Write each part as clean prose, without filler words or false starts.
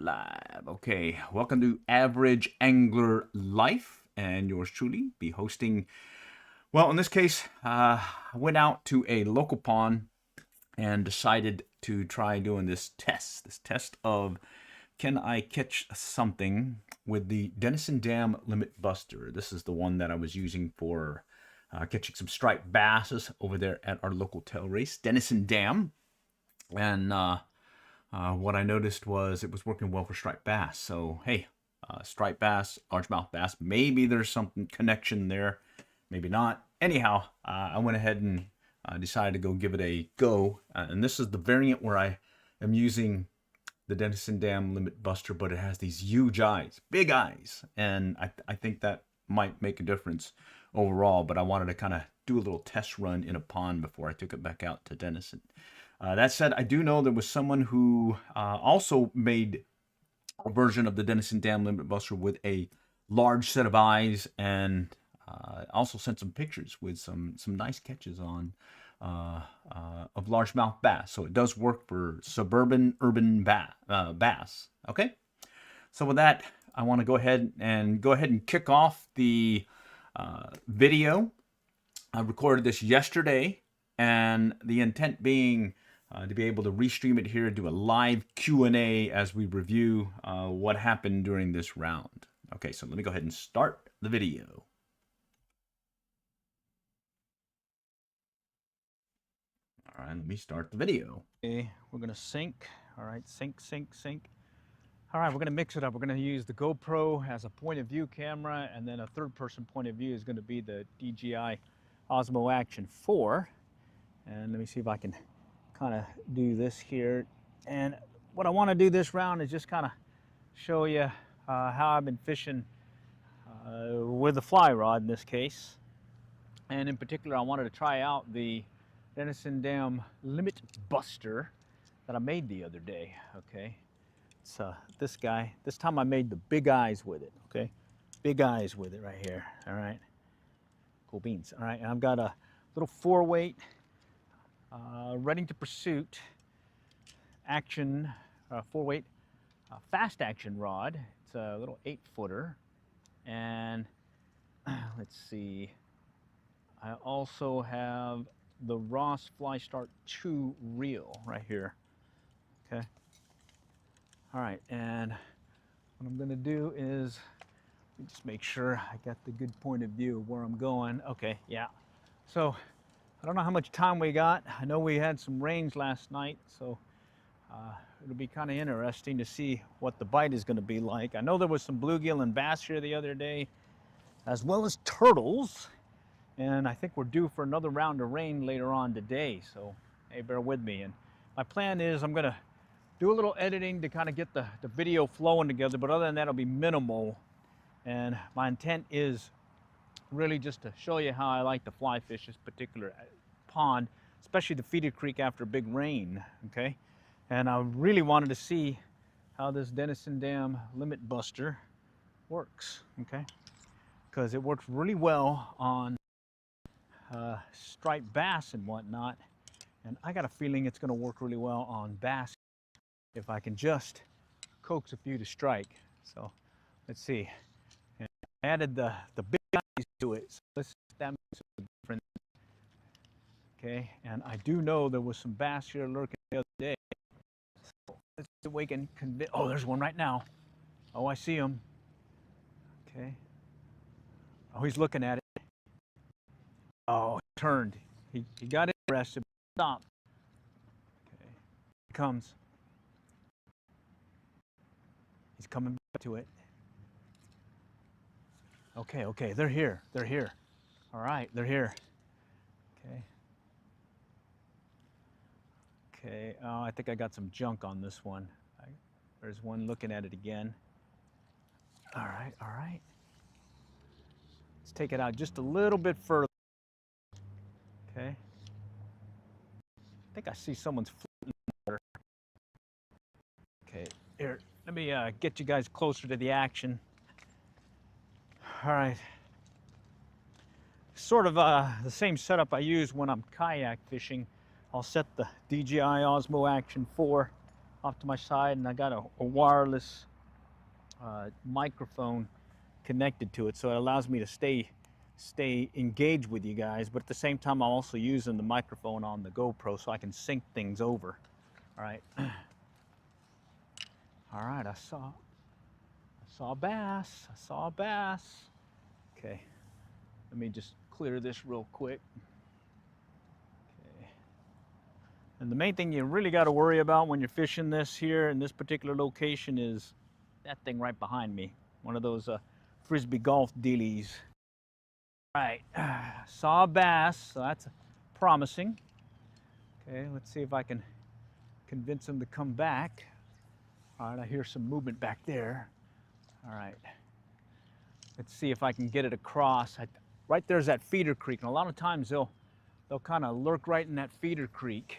live. Okay, welcome to Average Angler Life, and yours truly be hosting. Well, in this case, I went out to a local pond and decided to try doing this test of can I catch something with the Denison Dam Limit Buster. This is the one that I was using for catching some striped basses over there at our local tail race, Denison Dam. And what I noticed was it was working well for striped bass. So, hey, striped bass, largemouth bass, maybe there's some connection there, maybe not. Anyhow, I went ahead and decided to go give it a go. And this is the variant where I am using the Denison Dam Limit Buster, but it has these huge eyes, big eyes. And I think that might make a difference overall, but I wanted to kind of do a little test run in a pond before I took it back out to Denison. That said, I do know there was someone who also made a version of the Denison Dam Limit Buster with a large set of eyes, and also sent some pictures with some nice catches on of largemouth bass. So it does work for suburban urban bass. Okay, so with that, I want to go ahead and kick off the video. I recorded this yesterday, and the intent being to be able to restream it here, do a live Q&A as we review what happened during this round. Okay, so let me go ahead and start the video. All right, let me start the video. Okay, we're gonna sync. All right, sync. All right, we're gonna mix it up. We're gonna use the GoPro as a point of view camera, and then a third person point of view is gonna be the DJI Osmo Action 4. And let me see if I can kind of do this here. And what I want to do this round is just kind of show you how I've been fishing with the fly rod in this case. And in particular, I wanted to try out the Denison Dam Limit Buster that I made the other day. Okay, it's this guy. This time I made the big eyes with it. Okay, big eyes with it right here. All right, cool beans. All right, and I've got a little 4-weight Ready to Pursuit action 4-weight fast action rod. It's a little 8-footer, and let's see, I also have the Ross Fly Start 2 reel right here. Okay, all right, and what I'm gonna do is just make sure I got the good point of view of where I'm going. Okay, yeah, so I don't know how much time we got. I know we had some rains last night, so it'll be kind of interesting to see what the bite is going to be like. I know there was some bluegill and bass here the other day, as well as turtles, and I think we're due for another round of rain later on today, so hey, bear with me. And my plan is I'm going to do a little editing to kind of get the video flowing together, but other than that, it'll be minimal. And my intent is really just to show you how I like to fly fish this particular pond, especially the feeder creek after a big rain. Okay, and I really wanted to see how this Denison Dam Limit Buster works. Okay, because it works really well on striped bass and whatnot, and I got a feeling it's going to work really well on bass if I can just coax a few to strike. So let's see. And I added the big eyes to it, so that makes a difference. Okay, and I do know there was some bass here lurking the other day. So let's see if we can convince. Oh, there's one right now. Oh, I see him. Okay. Oh, he's looking at it. Oh, he turned. He got interested. Stop. Okay. Here he comes. He's coming back to it. Okay, they're here. All right, they're here. Okay, oh, I think I got some junk on this one. There's one looking at it again. All right. Let's take it out just a little bit further. Okay. I think I see someone's floating in the water. Okay, here, let me get you guys closer to the action. All right. Sort of the same setup I use when I'm kayak fishing. I'll set the DJI Osmo Action 4 off to my side, and I got a wireless microphone connected to it, so it allows me to stay engaged with you guys, but at the same time I'm also using the microphone on the GoPro so I can sync things over. All right. All right, I saw a bass. I saw a bass. Okay, let me just clear this real quick. Okay. And the main thing you really got to worry about when you're fishing this here in this particular location is that thing right behind me. One of those frisbee golf dealies. All right, saw a bass, so that's promising. Okay, let's see if I can convince him to come back. All right, I hear some movement back there. All right, let's see if I can get it across. Right there's that feeder creek, and a lot of times they'll kind of lurk right in that feeder creek.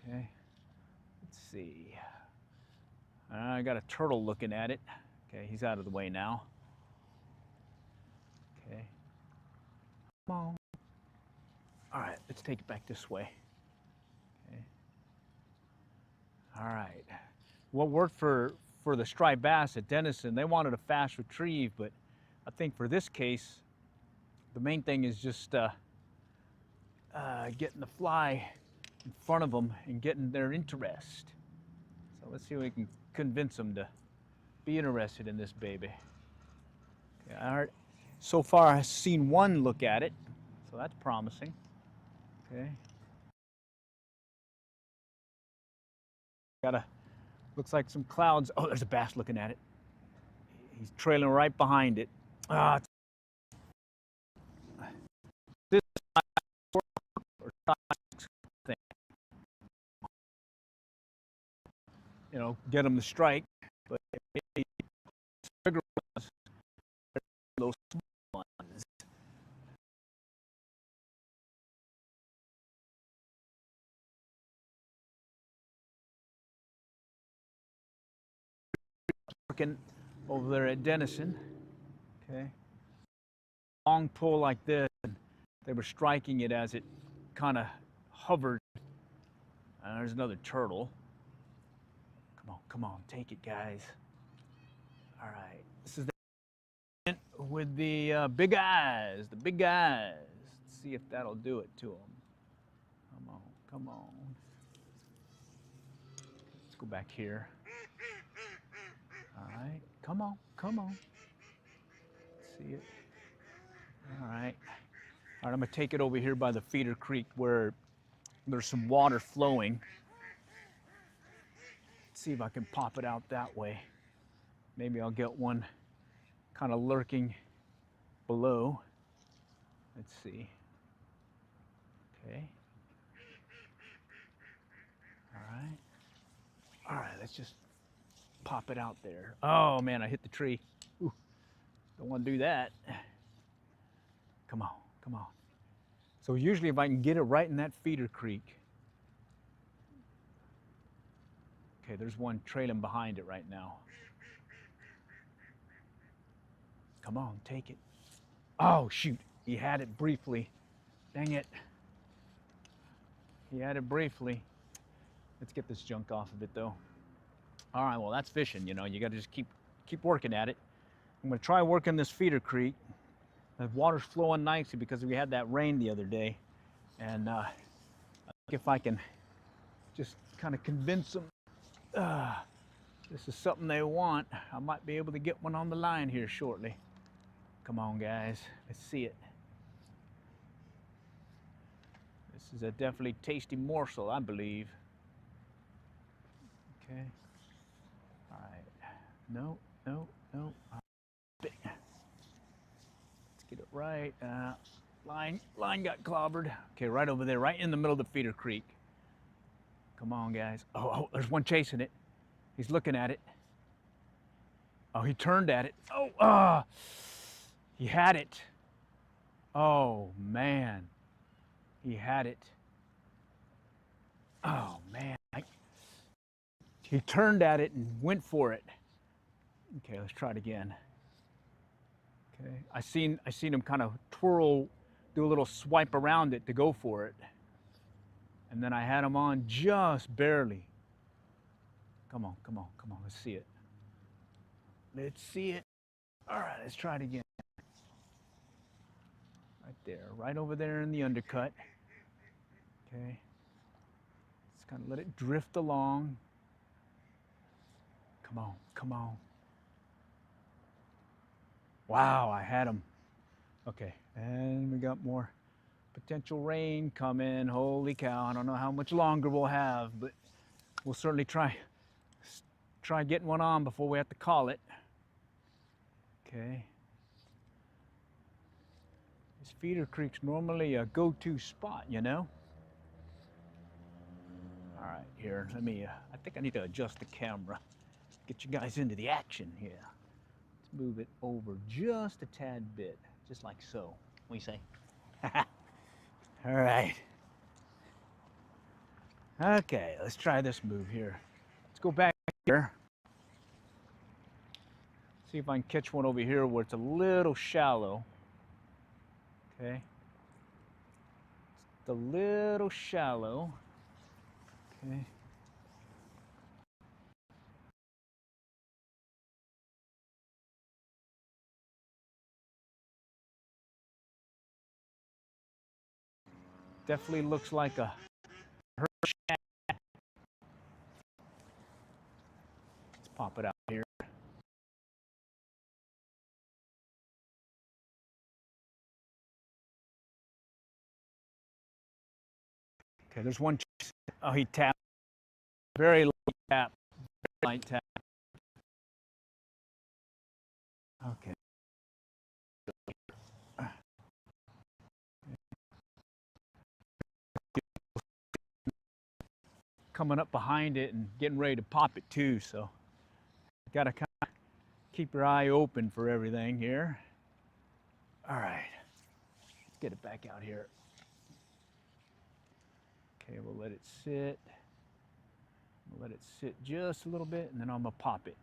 Okay, let's see. I got a turtle looking at it. Okay, he's out of the way now. Okay, come on. All right, let's take it back this way. Okay. All right. What worked for the striped bass at Denison, they wanted a fast retrieve, but I think for this case, the main thing is just getting the fly in front of them and getting their interest. So let's see if we can convince them to be interested in this baby. Okay, all right. So far, I've seen one look at it, so that's promising. Okay. Looks like some clouds. Oh, there's a bass looking at it. He's trailing right behind it. This thing, you know, get him to strike, but maybe bigger ones, those small ones. Working over there at Denison. Okay. Long pull like this, and they were striking it as it kind of hovered. There's another turtle. Come on, take it, guys. All right, this is the with the big eyes, the big eyes. Let's see if that'll do it to him. Come on. Let's go back here. All right, come on. See it. All right, I'm gonna take it over here by the feeder creek where there's some water flowing. Let's see if I can pop it out that way. Maybe I'll get one kind of lurking below. Let's see. Okay. All right, let's just pop it out there. Oh man, I hit the tree. Ooh, don't want to do that. Come on. So usually if I can get it right in that feeder creek. Okay, there's one trailing behind it right now. Come on, take it. Oh shoot, he had it briefly. Dang it. He had it briefly. Let's get this junk off of it though. All right, well that's fishing, you know, you gotta just keep working at it. I'm gonna try working this feeder creek. The water's flowing nicely because we had that rain the other day. And I think if I can just kind of convince them this is something they want, I might be able to get one on the line here shortly. Come on, guys, let's see it. This is a definitely tasty morsel, I believe. Okay. All right. No. Let's get it right. Line got clobbered. Okay, right over there, right in the middle of the feeder creek. Come on, guys. Oh, there's one chasing it. He's looking at it. Oh, he turned at it. Oh, he had it. Oh, man. He had it. Oh, man. He turned at it and went for it. Okay, let's try it again. Okay, I seen him kind of twirl, do a little swipe around it to go for it. And then I had him on just barely. Come on, come on, come on, let's see it. Let's see it. All right, let's try it again. Right there, right over there in the undercut. Okay. Just kind of let it drift along. Come on, come on. Wow, I had him. Okay, and we got more potential rain coming. Holy cow, I don't know how much longer we'll have, but we'll certainly try getting one on before we have to call it. Okay. This feeder creek's normally a go-to spot, you know? All right, here, let me, I think I need to adjust the camera. Get you guys into the action here. Let's move it over just a tad bit, just like so. What do you say? All right. Okay, let's try this move here. Let's go back here. See if I can catch one over here where it's a little shallow. Okay. It's a little shallow. Okay. Definitely looks like a Let's pop it out here. Okay, there's one. Oh, he tapped. Very light tap. Very light tap. Okay. Coming up behind it and getting ready to pop it too, so got to kind of keep your eye open for everything here. All right, let's get it back out here. Okay, we'll let it sit. We'll let it sit just a little bit, and then I'm gonna pop it.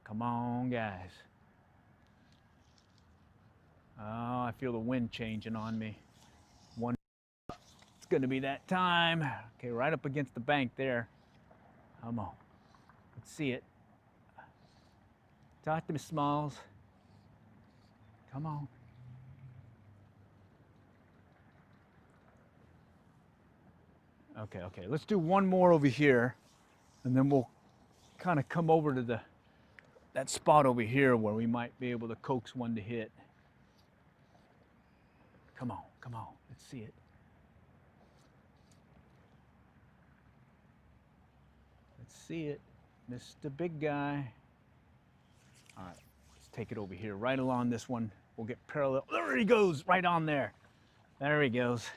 Come on, guys. Oh, I feel the wind changing on me. One, it's gonna be that time. Okay, right up against the bank there. Come on, let's see it. Talk to me, Smalls. Come on. Okay, let's do one more over here, and then we'll kind of come over to that spot over here where we might be able to coax one to hit. Come on, let's see it. Let's see it, Mr. Big Guy. All right, let's take it over here, right along this one. We'll get parallel. There he goes, right on there. There he goes.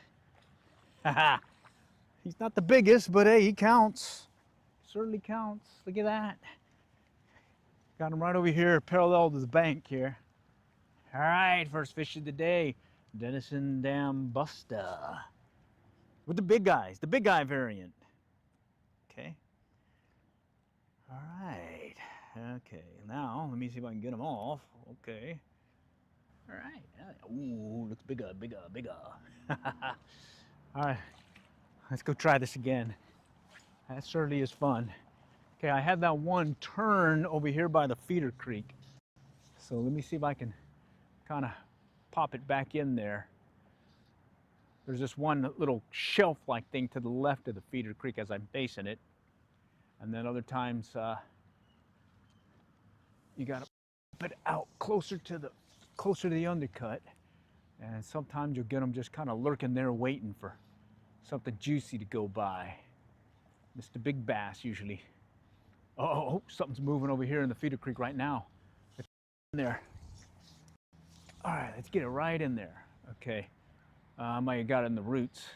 Haha. He's not the biggest, but hey, he counts. Certainly counts. Look at that. Got him right over here, parallel to the bank here. All right, first fish of the day, Denison Dam Buster. With the big guys, the big guy variant. Okay. All right. Okay, now let me see if I can get them off. Okay. All right. Ooh, looks bigger. All right. Let's go try this again. That certainly is fun. Okay, I had that one turn over here by the feeder creek. So let me see if I can kind of pop it back in there. There's this one little shelf-like thing to the left of the feeder creek as I'm facing it. And then other times you gotta put it out closer to the undercut. And sometimes you'll get them just kind of lurking there waiting for something juicy to go by. Mr. Big Bass usually. Oh, something's moving over here in the feeder creek right now. It's in there. All right, let's get it right in there. Okay, I might have got it in the roots.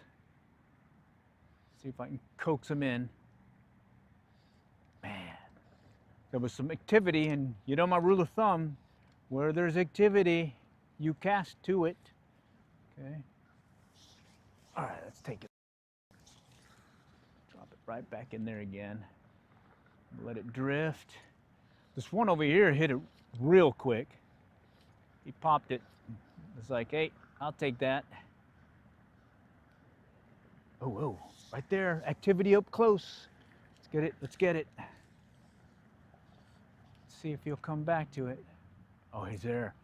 See if I can coax them in. Man, there was some activity, and you know my rule of thumb, where there's activity, you cast to it. Okay. All right, let's take it. Drop it right back in there again. Let it drift. This one over here hit it real quick. He popped it. It's like, hey, I'll take that. Oh, oh, right there. Activity up close. Let's get it. Let's get it. Let's see if he'll come back to it. Oh, he's there.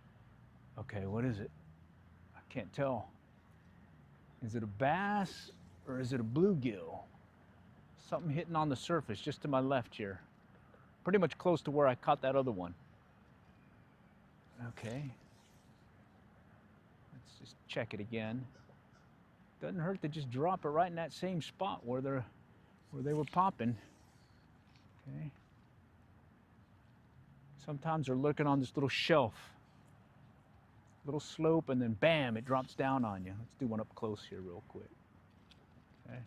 Okay, what is it? I can't tell. Is it a bass or is it a bluegill? Something hitting on the surface just to my left here. Pretty much close to where I caught that other one. Okay. Let's just check it again. Doesn't hurt to just drop it right in that same spot where they were popping. Okay. Sometimes they're lurking on this little shelf, little slope, and then bam, it drops down on you. Let's do one up close here real quick. Okay.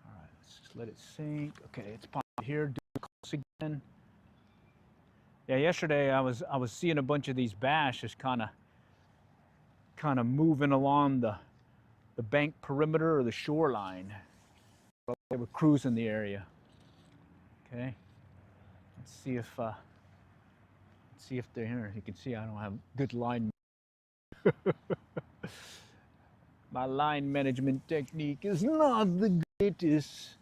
All right, let's just let it sink. Okay, it's popping here. Do it close again. Yeah, yesterday I was seeing a bunch of these bass just kind of moving along the bank perimeter or the shoreline. They were cruising the area. Okay. Let's see if they're here. You can see I don't have good line. My line management technique is not the greatest.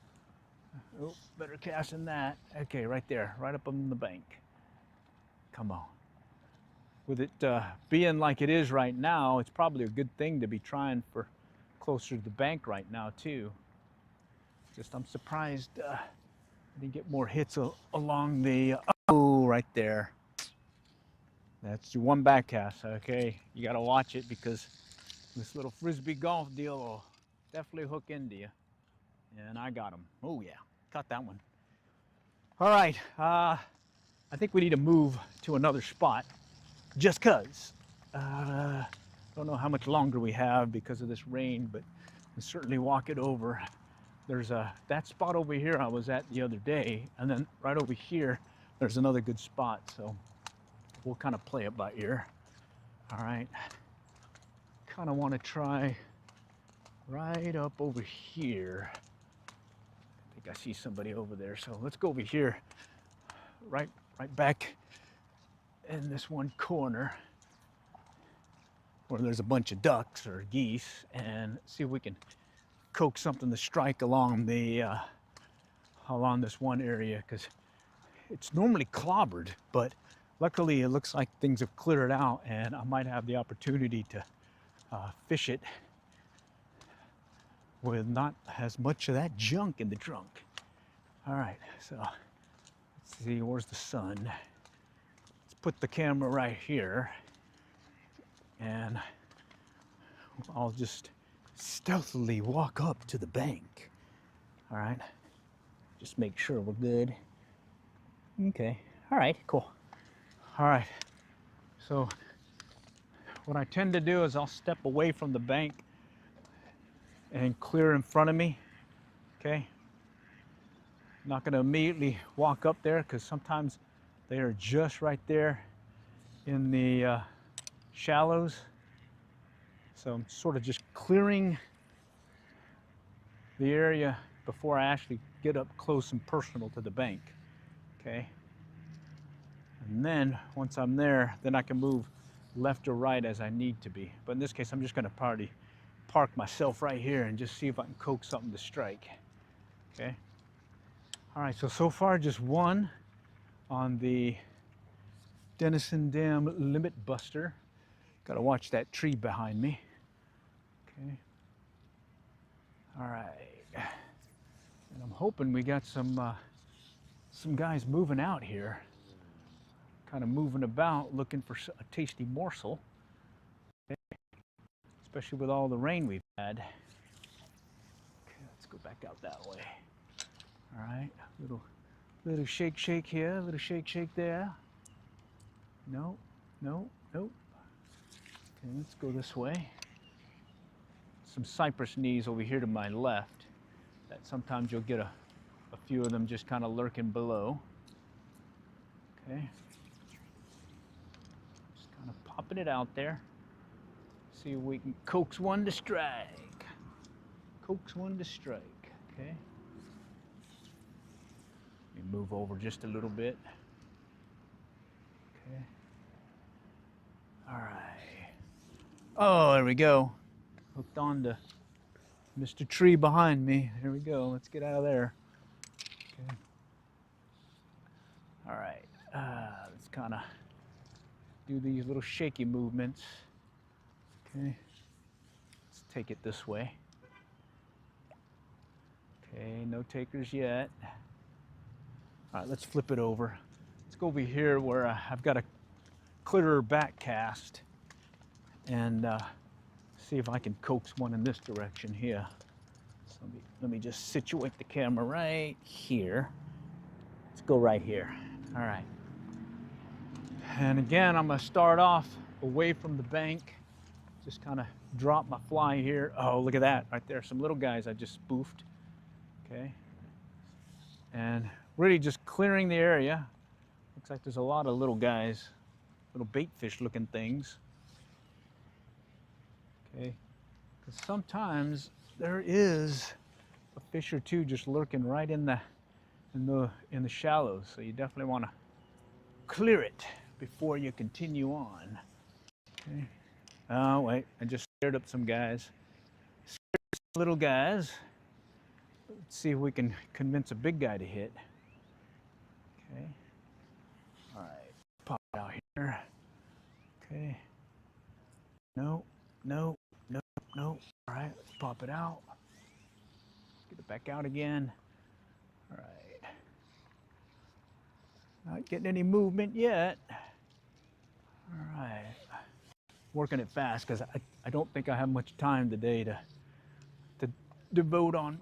Oh, better cast than that. Okay, right there, right up on the bank. Come on. With it being like it is right now, it's probably a good thing to be trying for closer to the bank right now too. Just I'm surprised I didn't get more hits along the, oh, right there. That's your one back cast, okay? You gotta watch it because this little frisbee golf deal will definitely hook into you. And I got him. Oh yeah, caught that one. All right, I think we need to move to another spot just cause. Don't know how much longer we have because of this rain, but we'll certainly walk it over. There's that spot over here I was at the other day, and then right over here, there's another good spot. So we'll kind of play it by ear. All right. Kind of want to try right up over here. I think I see somebody over there. So let's go over here, right back in this one corner where there's a bunch of ducks or geese, and see if we can coax something to strike along the along this one area, because it's normally clobbered, but luckily it looks like things have cleared out and I might have the opportunity to fish it with not as much of that junk in the trunk. All right, so let's see, where's the sun? Let's put the camera right here and I'll just stealthily walk up to the bank. All right, just make sure we're good. Okay, all right, cool. All right, so what I tend to do is I'll step away from the bank and clear in front of me. Okay, I'm not gonna immediately walk up there because sometimes they are just right there in the shallows. So I'm sort of just clearing the area before I actually get up close and personal to the bank. Okay. And then once I'm there, then I can move left or right as I need to be. But in this case, I'm just gonna probably park myself right here and just see if I can coax something to strike. Okay. All right, so far just one on the Denison Dam Limit Buster. Gotta watch that tree behind me. Okay. All right. And I'm hoping we got some guys moving out here, kind of moving about looking for a tasty morsel, okay. Especially with all the rain we've had. Okay, let's go back out that way. All right, little shake here, little shake there. No. Okay, let's go this way. Some cypress knees over here to my left. That sometimes you'll get a few of them just kind of lurking below. Okay. Just kind of popping it out there. See if we can coax one to strike. Coax one to strike. Okay. Let me move over just a little bit. Okay. All right. Oh, there we go. Hooked on to Mr. Tree behind me. Here we go. Let's get out of there. Okay. All right. Let's kind of do these little shaky movements. Okay. Let's take it this way. Okay, no takers yet. All right, let's flip it over. Let's go over here where I've got a clearer back cast and see if I can coax one in this direction here. So let me just situate the camera right here. Let's go right here. All right. And again, I'm gonna start off away from the bank. Just kind of drop my fly here. Oh, look at that right there. Some little guys I just spoofed. Okay. And really just clearing the area. Looks like there's a lot of little guys, little bait fish looking things. Okay. Because sometimes there is a fish or two just lurking right in the shallows. So you definitely want to clear it before you continue on. Okay. Oh wait, I just scared up some guys. Scared some little guys. Let's see if we can convince a big guy to hit. Okay. All right. Pop it out here. Okay. No, no, no, no. All right, let's pop it out. Get it back out again. All right. Not getting any movement yet. All right. Working it fast because I don't think I have much time today to devote on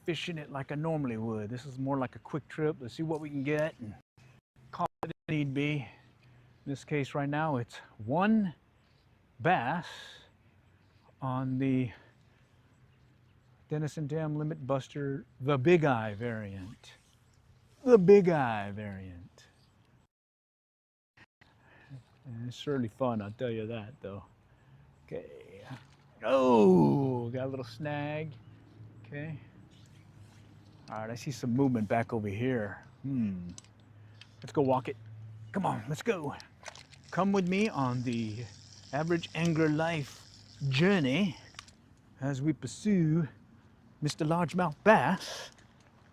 fishing it like I normally would. This is more like a quick trip. Let's see what we can get and call it if need be. In this case right now, it's one bass on the Denison Dam Limit Buster, the Big Eye variant. The Big Eye variant. And it's certainly fun, I'll tell you that though. Okay. Oh, got a little snag. Okay. All right, I see some movement back over here. Let's go walk it. Come on, let's go. Come with me on the Average Angler Life journey as we pursue Mr. Largemouth Bass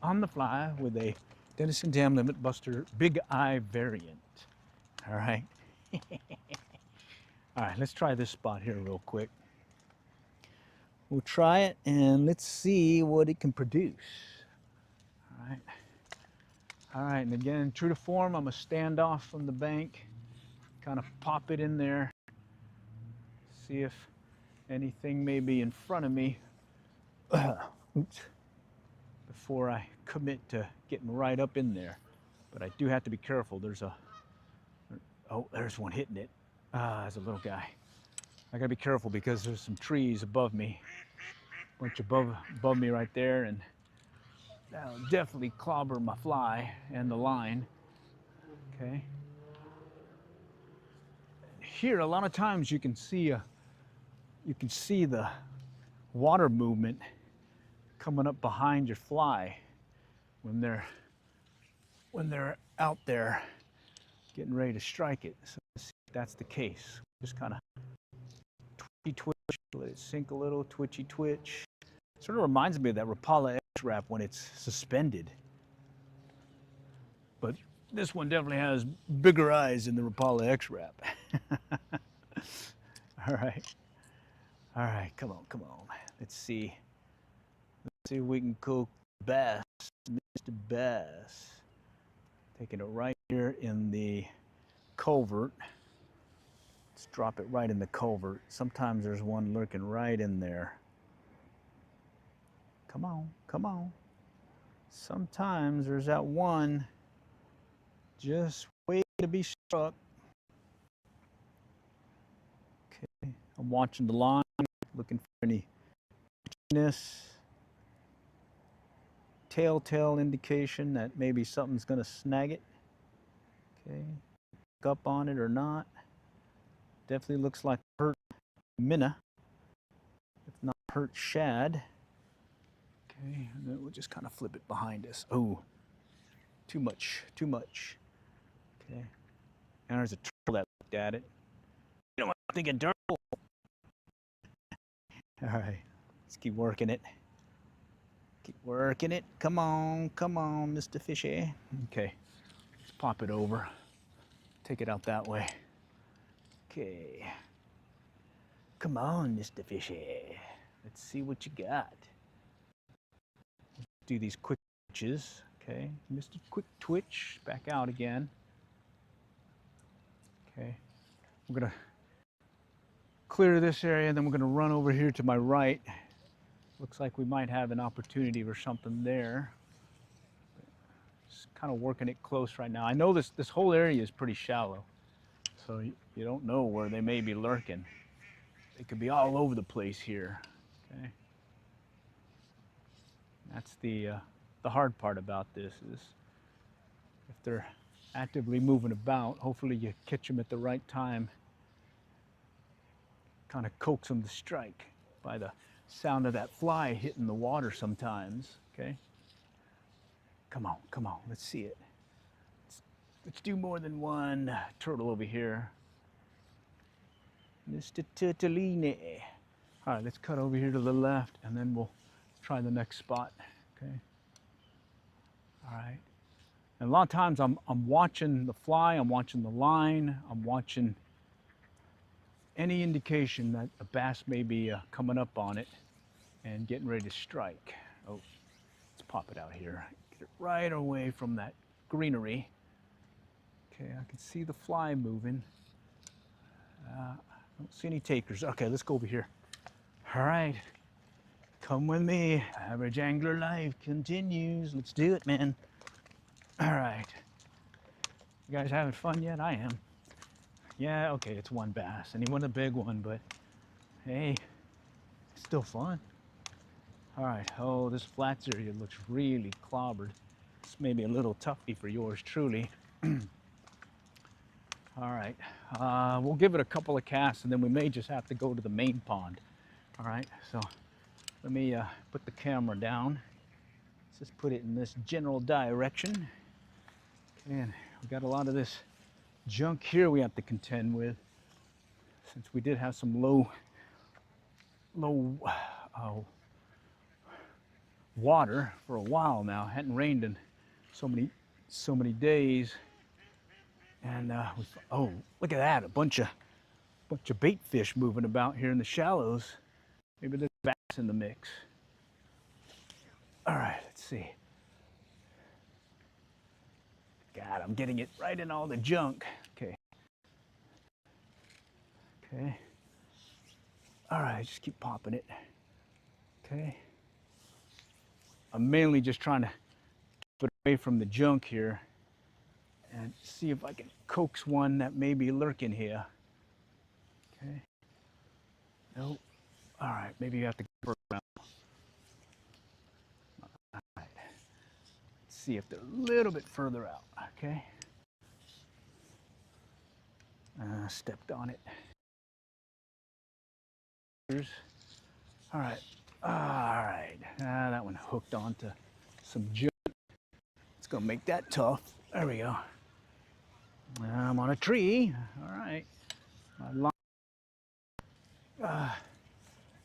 on the fly with a Denison Dam Limit Buster Big Eye variant. All right. All right, let's try this spot here real quick. We'll try it and let's see what it can produce. All right. All right, and again, true to form, I'm gonna stand off from the bank, kind of pop it in there, see if anything may be in front of me. Oops. Before I commit to getting right up in there. But I do have to be careful. Oh, there's one hitting it. There's a little guy. I gotta be careful because there's some trees above me. Bunch above me right there, and that'll definitely clobber my fly and the line. Okay. Here, a lot of times you can see the water movement coming up behind your fly when they're out there getting ready to strike it. So let's see if that's the case. Just kind of twitchy twitch, let it sink a little, twitchy twitch. Sort of reminds me of that Rapala X-Wrap when it's suspended. But this one definitely has bigger eyes than the Rapala X-Wrap. All right. All right, come on. Let's see if we can cook Bass, Mr. Bass. Taking it right here in the culvert. Let's drop it right in the culvert. Sometimes there's one lurking right in there. Come on. Sometimes there's that one just waiting to be struck. Okay, I'm watching the line, looking for any itchiness, telltale indication that maybe something's gonna snag it. Okay, pick up on it or not. Definitely looks like hurt minnow, if not hurt shad. Okay, and then we'll just kind of flip it behind us. Oh, too much. Okay, and there's a turtle that looked at it. You know what I'm thinking, turtle? All right, let's keep working it. Keep working it. Come on, Mr. Fishy. Okay, let's pop it over. Take it out that way. Okay. Come on, Mr. Fishy. Let's see what you got. Do these quick twitches. Okay, Mr. Quick Twitch, back out again. Okay, we're gonna clear this area, and then we're gonna run over here to my right. Looks like we might have an opportunity for something there. Just kind of working it close right now. I know this whole area is pretty shallow, so you don't know where they may be lurking. They could be all over the place here. Okay, that's the hard part about this is if they're actively moving about, hopefully you catch them at the right time. Kind of coax them to strike by the sound of that fly hitting the water sometimes. Okay, come on, let's see it. Let's do more than one turtle over here. Mr. Turtellini. All right, let's cut over here to the left, and then we'll try the next spot. Okay. All right. And a lot of times I'm watching the fly, I'm watching the line, I'm watching any indication that a bass may be coming up on it and getting ready to strike. Oh, let's pop it out here. Get it right away from that greenery. Okay, I can see the fly moving. I don't see any takers. Okay, let's go over here. All right, come with me. Average Angler Life continues. Let's do it, man. All right. You guys having fun yet? I am. Yeah, okay, it's one bass, and he wasn't a big one, but hey, it's still fun. All right, oh, this flats area looks really clobbered. This may be a little toughy for yours truly. All right, we'll give it a couple of casts, and then we may just have to go to the main pond. All right, so let me put the camera down. Let's just put it in this general direction. And we got a lot of this junk here we have to contend with, since we did have some low water for a while now. It hadn't rained in so many days, and oh, look at that, a bunch of bait fish moving about here in the shallows. Maybe there's bass in the mix. All right, let's see. God, I'm getting it right in all the junk. Okay. Okay. All right, just keep popping it. Okay. I'm mainly just trying to keep it away from the junk here and see if I can coax one that may be lurking here. Okay. Nope. All right, maybe you have to go around. All right. Let's see if they're a little bit further out. Okay. Stepped on it. All right. All right. That one hooked onto some junk. It's gonna make that tough. There we go. I'm on a tree. All right. My line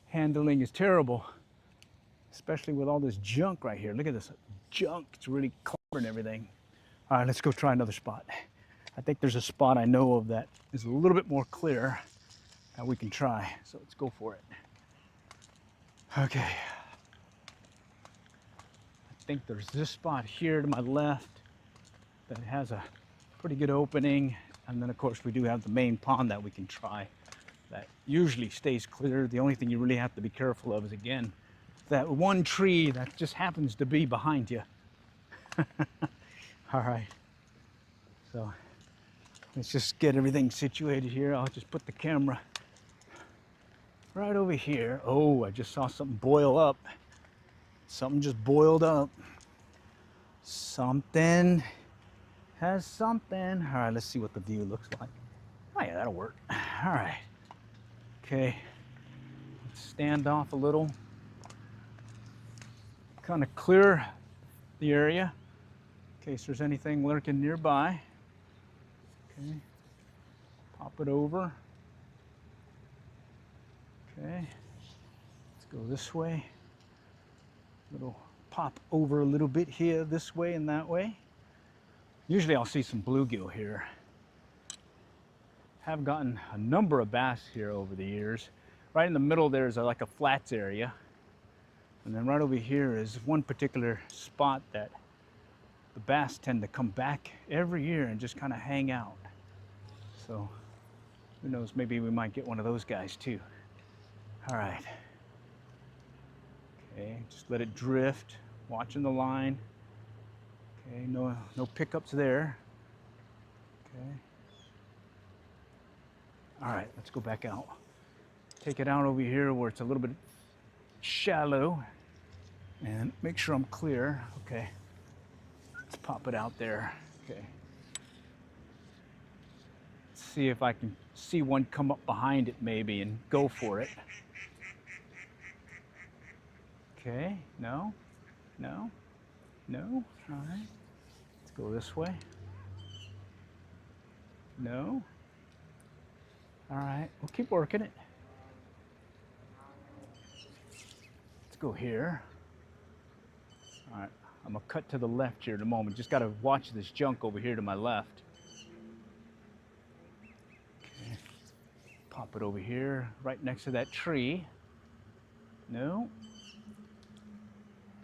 handling is terrible, especially with all this junk right here. Look at this junk. It's really covering everything. All right, let's go try another spot. I think there's a spot I know of that is a little bit more clear that we can try. So let's go for it. Okay. I think there's this spot here to my left that has a pretty good opening. And then of course we do have the main pond that we can try. That usually stays clear. The only thing you really have to be careful of is, again, that one tree that just happens to be behind you. All right. So let's just get everything situated here. I'll just put the camera right over here. Oh, I just saw something boil up. Something just boiled up. Something has something. All right, let's see what the view looks like. Oh yeah, that'll work. All right. Okay. Let's stand off a little. Kind of clear the area in case there's anything lurking nearby. Okay. Pop it over. Okay. Let's go this way. Little pop over a little bit here, this way and that way. Usually I'll see some bluegill here. Have gotten a number of bass here over the years. Right in the middle there's like a flats area. And then right over here is one particular spot that the bass tend to come back every year and just kind of hang out. So who knows, maybe we might get one of those guys too. All right. Okay, just let it drift, watching the line. Okay, no pickups there. Okay. All right, let's go back out. Take it out over here where it's a little bit shallow and make sure I'm clear. Okay, let's pop it out there. Okay. Let's see if I can see one come up behind it maybe and go for it. Okay, no, no, no, all right. Let's go this way. No. All right, we'll keep working it. Let's go here. All right, I'm gonna cut to the left here in a moment. Just gotta watch this junk over here to my left. Okay. Pop it over here, right next to that tree. No.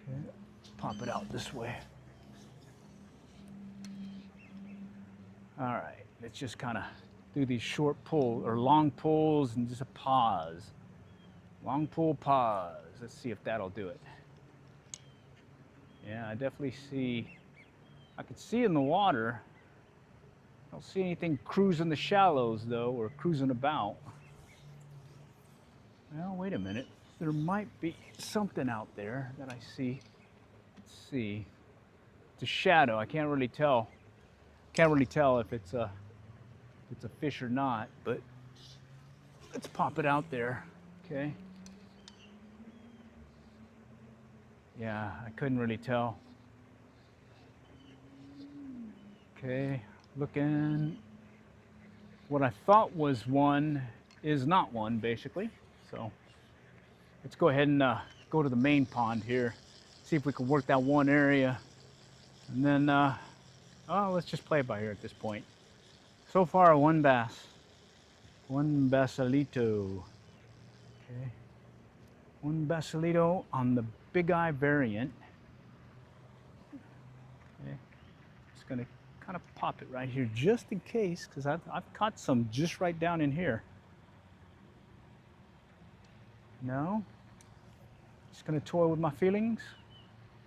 Okay, pop it out this way. All right, let's just kind of do these short pull or long pulls and just a pause. Long pull, pause. Let's see if that'll do it. Yeah, I definitely see, I can see in the water. I don't see anything cruising the shallows though, or cruising about. Well, wait a minute. There might be something out there that I see. Let's see. It's a shadow. I can't really tell. Can't really tell if it's a fish or not, but let's pop it out there. Okay. Yeah, I couldn't really tell. Okay, looking. What I thought was one is not one, basically. So let's go ahead and go to the main pond here, see if we can work that one area, and then let's just play it by ear at this point. So far, one bass, one basalito. Okay, one basalito on the big eye variant. Okay, just gonna kind of pop it right here just in case, because I've caught some just right down in here. No, just gonna toy with my feelings.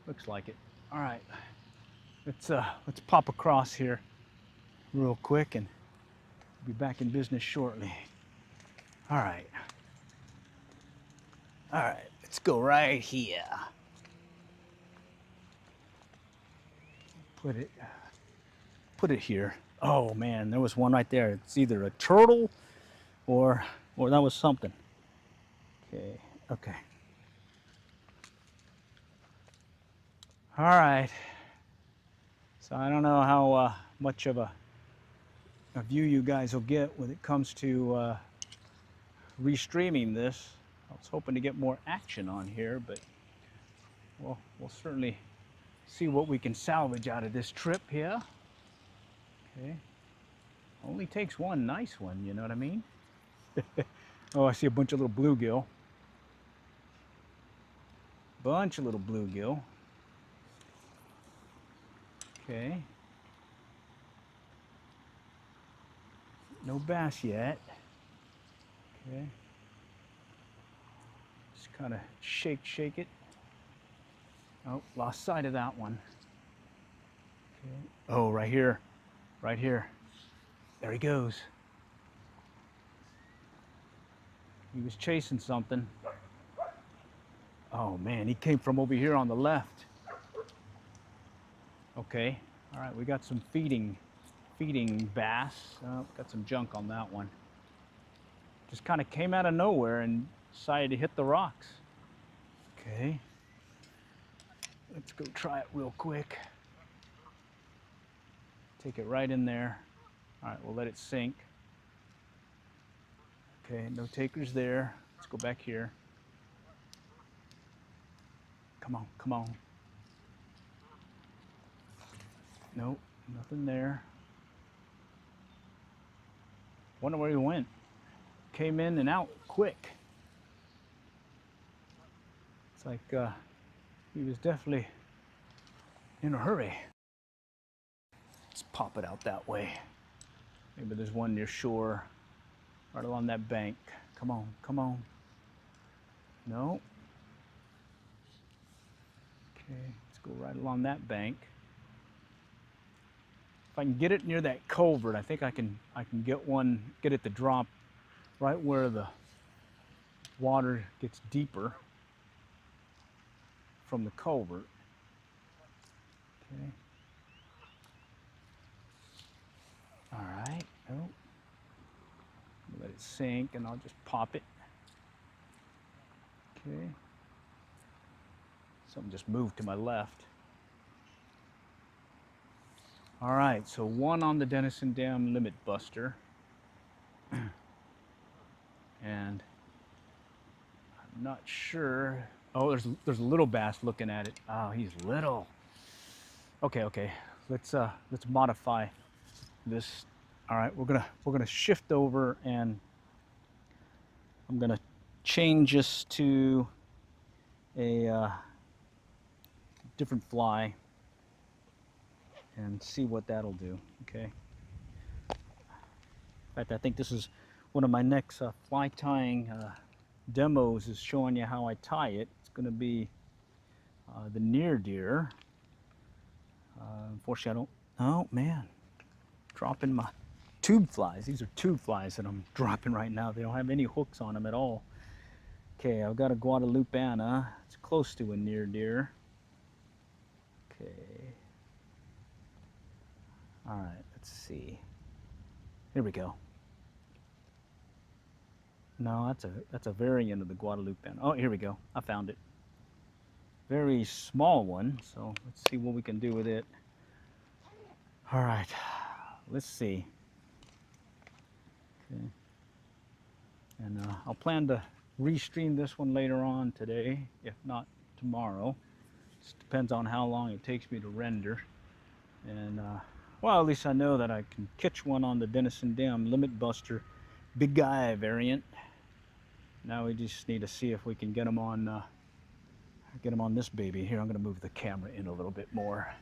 Looks like it. All right, let's pop across here real quick and be back in business shortly. All right. All right, let's go right here. Put it here. Oh man, there was one right there. It's either a turtle or that was something. Okay, okay. All right. So I don't know how much of a view you guys will get when it comes to restreaming this. I was hoping to get more action on here, but we'll certainly see what we can salvage out of this trip here. Okay. Only takes one nice one, you know what I mean? Oh, I see a bunch of little bluegill. Bunch of little bluegill. Okay. No bass yet. Okay. Just kind of shake it. Oh, lost sight of that one. Okay. Oh, right here. Right here. There he goes. He was chasing something. Oh man, he came from over here on the left. Okay. All right, we got some feeding bass. Got some junk on that one. Just kind of came out of nowhere and decided to hit the rocks. Okay. Let's go try it real quick. Take it right in there. All right, we'll let it sink. Okay, no takers there. Let's go back here. come on, come on. Nope, nothing there. Wonder where he went. Came in and out quick. It's like he was definitely in a hurry. Let's pop it out that way. Maybe there's one near shore, right along that bank. Come on, come on. No. Okay, let's go right along that bank. If I can get it near that culvert, I think I can get it to drop right where the water gets deeper from the culvert. Okay. All right. Oh. Let it sink and I'll just pop it. Okay. Something just moved to my left. All right, so one on the Denison Dam limit buster. And I'm not sure. Oh, there's a little bass looking at it. Oh, he's little. Okay. Let's modify this. All right, we're gonna shift over and I'm gonna change this to a different fly and see what that'll do. Okay. In fact, I think this is one of my next fly tying demos, is showing you how I tie it. It's going to be the near deer. Unfortunately, I don't. Oh man, dropping my tube flies. These are tube flies that I'm dropping right now. They don't have any hooks on them at all. Okay, I've got a Guadalupana. It's close to a near deer. Okay. All right, let's see. Here we go. No, that's a variant of the Guadalupe. Oh, here we go. I found it. Very small one, so let's see what we can do with it. All right, let's see. Okay. And I'll plan to restream this one later on today, if not tomorrow. Just depends on how long it takes me to render. And well, at least I know that I can catch one on the Denison Dam Limit Buster Big Guy variant. Now we just need to see if we can get them on this baby. Here, I'm going to move the camera in a little bit more.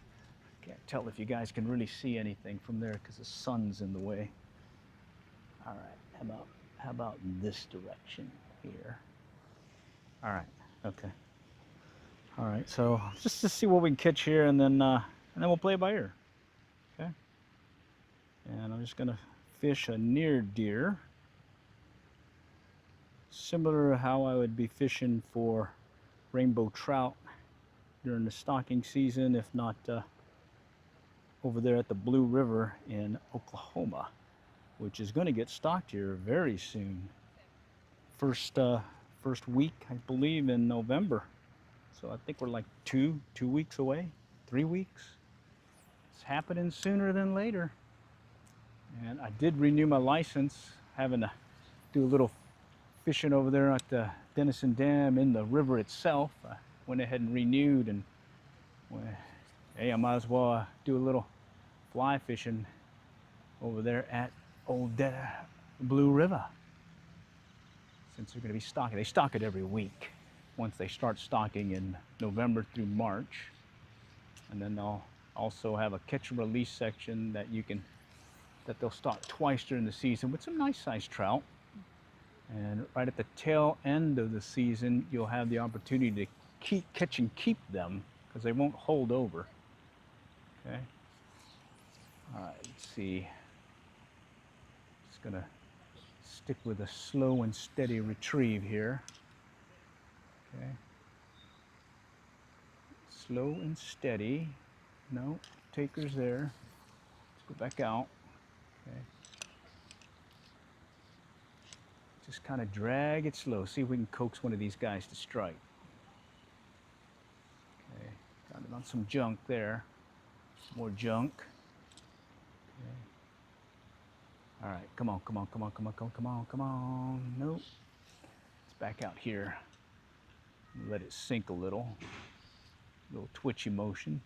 Can't tell if you guys can really see anything from there because the sun's in the way. All right, how about this direction here? All right, okay. All right, so just to see what we can catch here, and then we'll play it by ear. Okay. And I'm just going to fish a near deer, similar to how I would be fishing for rainbow trout during the stocking season, if not over there at the Blue River in Oklahoma, which is going to get stocked here very soon. First week, I believe, in November. So I think we're like two weeks away, 3 weeks. It's happening sooner than later. And I did renew my license, having to do a little fishing over there at the Denison Dam in the river itself. I went ahead and renewed, and well, hey, I might as well do a little fly fishing over there at Old Blue River, since they're going to be stocking. They stock it every week once they start stocking in November through March. And then they'll also have a catch and release section that they'll stock twice during the season with some nice sized trout. And right at the tail end of the season, you'll have the opportunity to catch and keep them because they won't hold over. Okay. All right, let's see. Just gonna stick with a slow and steady retrieve here. Okay. Slow and steady. No, taker's there. Let's go back out. Okay. Just kind of drag it slow. See if we can coax one of these guys to strike. Okay, got it on some junk there. More junk. Okay. All right, come on. Nope. Let's back out here. Let it sink a little. little twitchy motion.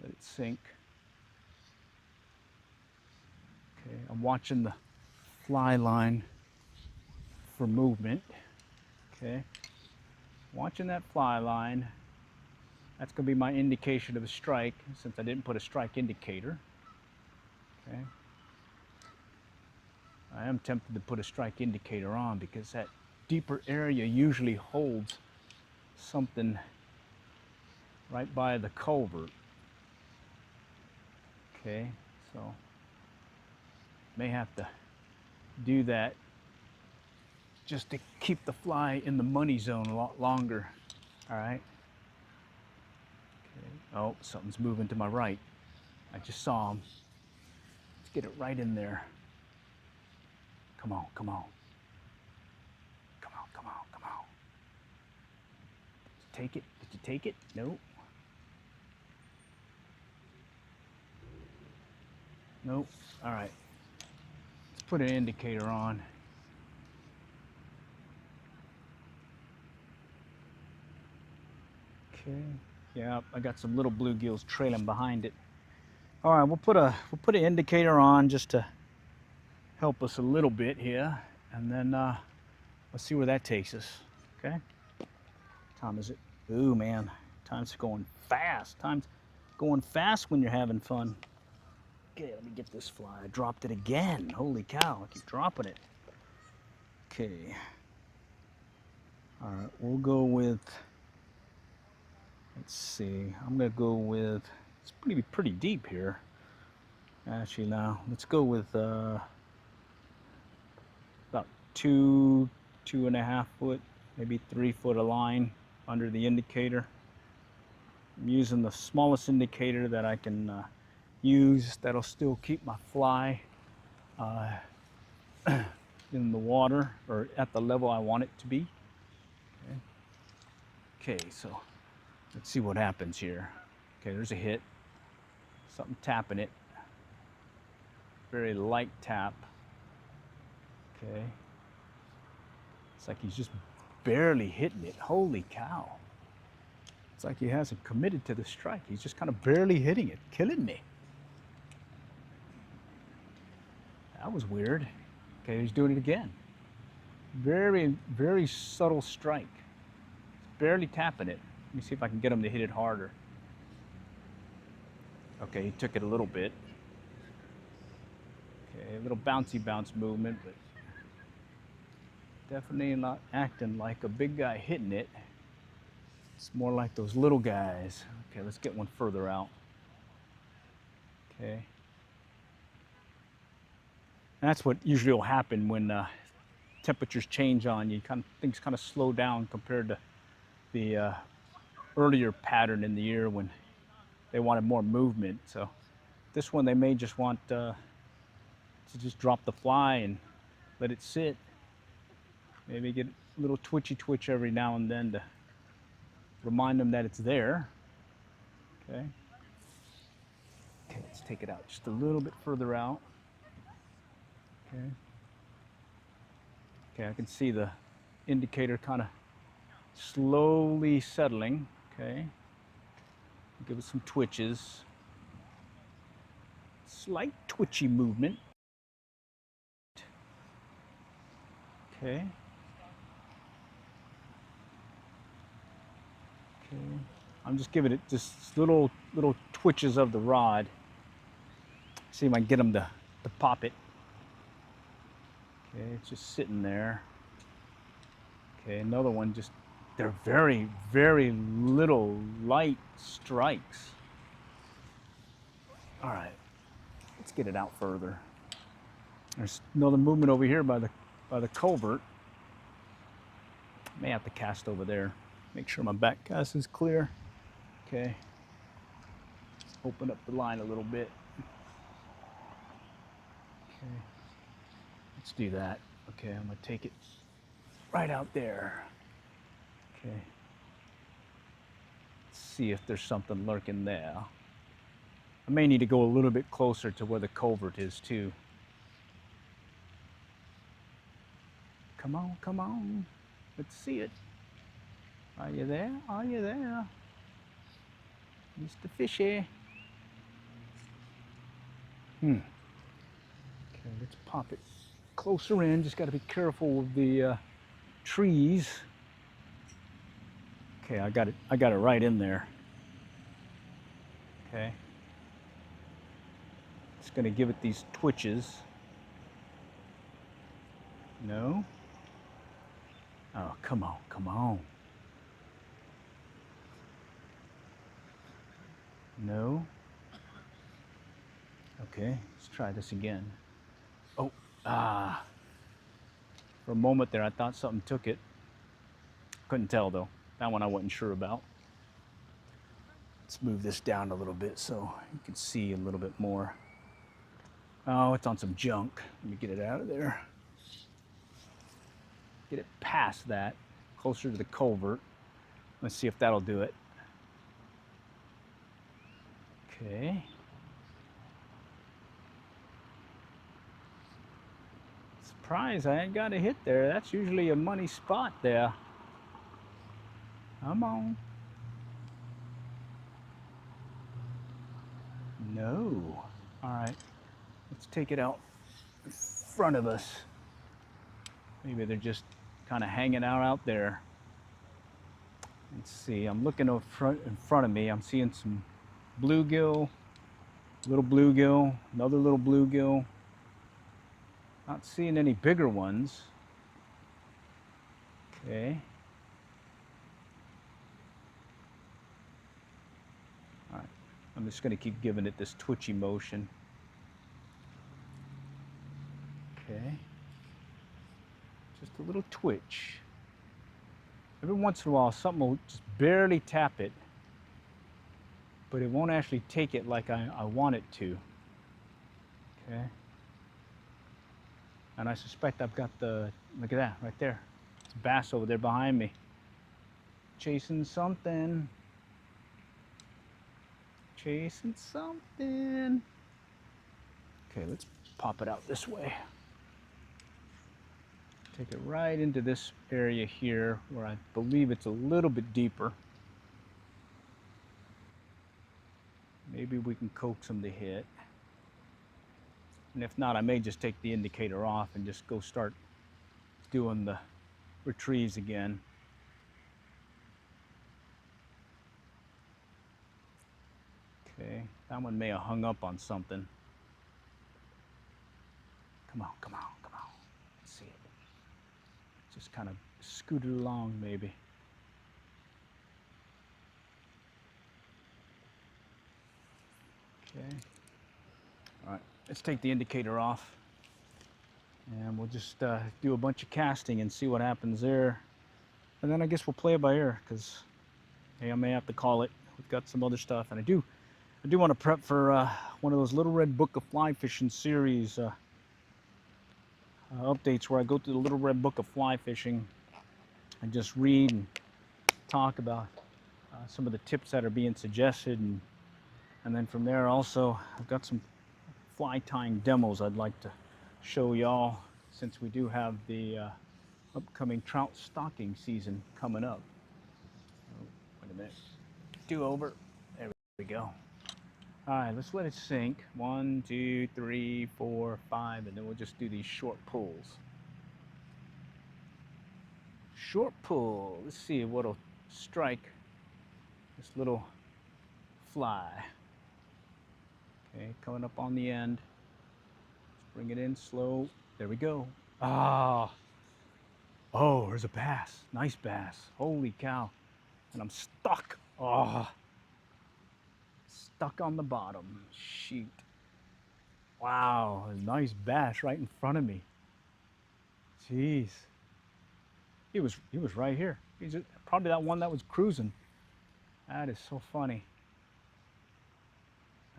Let it sink. Okay, I'm watching the fly line for movement. Okay, watching that fly line. That's going to be my indication of a strike, since I didn't put a strike indicator. Okay. I am tempted to put a strike indicator on because that deeper area usually holds something right by the culvert. Okay, so may have to do that just to keep the fly in the money zone a lot longer. All right. Okay. Oh, something's moving to my right. I just saw him. Let's get it right in there. Come on, come on. Come on, come on, come on. Did you take it? Did you take it? Nope. Nope. All right. Let's put an indicator on. Okay. Yeah, I got some little bluegills trailing behind it. All right, we'll put an indicator on just to help us a little bit here, and then let's see where that takes us. Okay. What time is it? Ooh, man, time's going fast. Time's going fast when you're having fun. Okay, let me get this fly. I dropped it again. Holy cow, I keep dropping it. Okay. All right, we'll go with, let's see, I'm gonna go with, it's pretty deep here. Actually, now let's go with about 2.5 foot, maybe 3 foot of line under the indicator. I'm using the smallest indicator that I can use that'll still keep my fly in the water or at the level I want it to be. Okay, so let's see what happens here. Okay, there's a hit. Something tapping it. Very light tap. Okay. It's like he's just barely hitting it. Holy cow. It's like he hasn't committed to the strike. He's just kind of barely hitting it. Killing me. That was weird. Okay, he's doing it again. Very, very subtle strike. Barely tapping it. Let me see if I can get him to hit it harder. Okay, he took it a little bit. Okay, a little bouncy bounce movement, but definitely not acting like a big guy hitting it. It's more like those little guys. Okay, let's get one further out. Okay. And that's what usually will happen when temperatures change on you. Things kind of slow down compared to the earlier pattern in the year when they wanted more movement. So this one they may just want to just drop the fly and let it sit. Maybe get a little twitchy twitch every now and then to remind them that it's there. Okay. Okay, let's take it out just a little bit further out. Okay. Okay, I can see the indicator kind of slowly settling. Okay. Give it some twitches. Slight twitchy movement. Okay. Okay. I'm just giving it just little twitches of the rod. See if I can get them to pop it. Okay, it's just sitting there. Okay, another one just, they're very, very little light strikes. All right, let's get it out further. There's another movement over here by the culvert. May have to cast over there. Make sure my back cast is clear. Okay. Open up the line a little bit. Okay. Let's do that. Okay, I'm gonna take it right out there. Okay. Let's see if there's something lurking there. I may need to go a little bit closer to where the culvert is too. Come on, come on. Let's see it. Are you there? Are you there? Mr. Fishy. Okay, let's pop it closer in. Just got to be careful with the trees. Okay, I got it right in there. Okay. It's going to give it these twitches. No. Oh, come on, come on. No. Okay, let's try this again. Oh, for a moment there I thought something took it. Couldn't tell though. That one I wasn't sure about. Let's move this down a little bit so you can see a little bit more. Oh, it's on some junk. Let me get it out of there. Get it past that, closer to the culvert. Let's see if that'll do it. Okay. Surprised I ain't got a hit there. That's usually a money spot there. Come on. No. All right. Let's take it out in front of us. Maybe they're just kind of hanging out there. Let's see. I'm looking in front of me. I'm seeing some bluegill, little bluegill, another little bluegill. Not seeing any bigger ones. Okay. All right. I'm just going to keep giving it this twitchy motion. Okay. Just a little twitch. Every once in a while, something will just barely tap it, but it won't actually take it like I want it to. Okay. And I suspect I've got the, look at that, right there. It's bass over there behind me. Chasing something. Chasing something. Okay, let's pop it out this way. Take it right into this area here where I believe it's a little bit deeper. Maybe we can coax them to hit. And if not, I may just take the indicator off and just go start doing the retrieves again. Okay, that one may have hung up on something. Come on, come on, come on. Let's see it. Just kind of scooted along, maybe. Okay. All right, let's take the indicator off. And we'll just do a bunch of casting and see what happens there. And then I guess we'll play it by ear, because hey, I may have to call it. We've got some other stuff. And I do want to prep for one of those Little Red Book of Fly Fishing series updates where I go through the Little Red Book of Fly Fishing and just read and talk about some of the tips that are being suggested, and then from there also I've got some fly tying demos I'd like to show y'all, since we do have the upcoming trout stocking season coming up. Oh, wait a minute. Do over. There we go. All right, let's let it sink. 1, 2, 3, 4, 5, and then we'll just do these short pulls. Short pull. Let's see what'll strike this little fly. Okay, coming up on the end. Let's bring it in slow. There we go. Ah. Oh, there's a bass. Nice bass. Holy cow. And I'm stuck. Oh. Stuck on the bottom. Shoot. Wow, a nice bass right in front of me. Jeez. He was right here. He's probably that one that was cruising. That is so funny.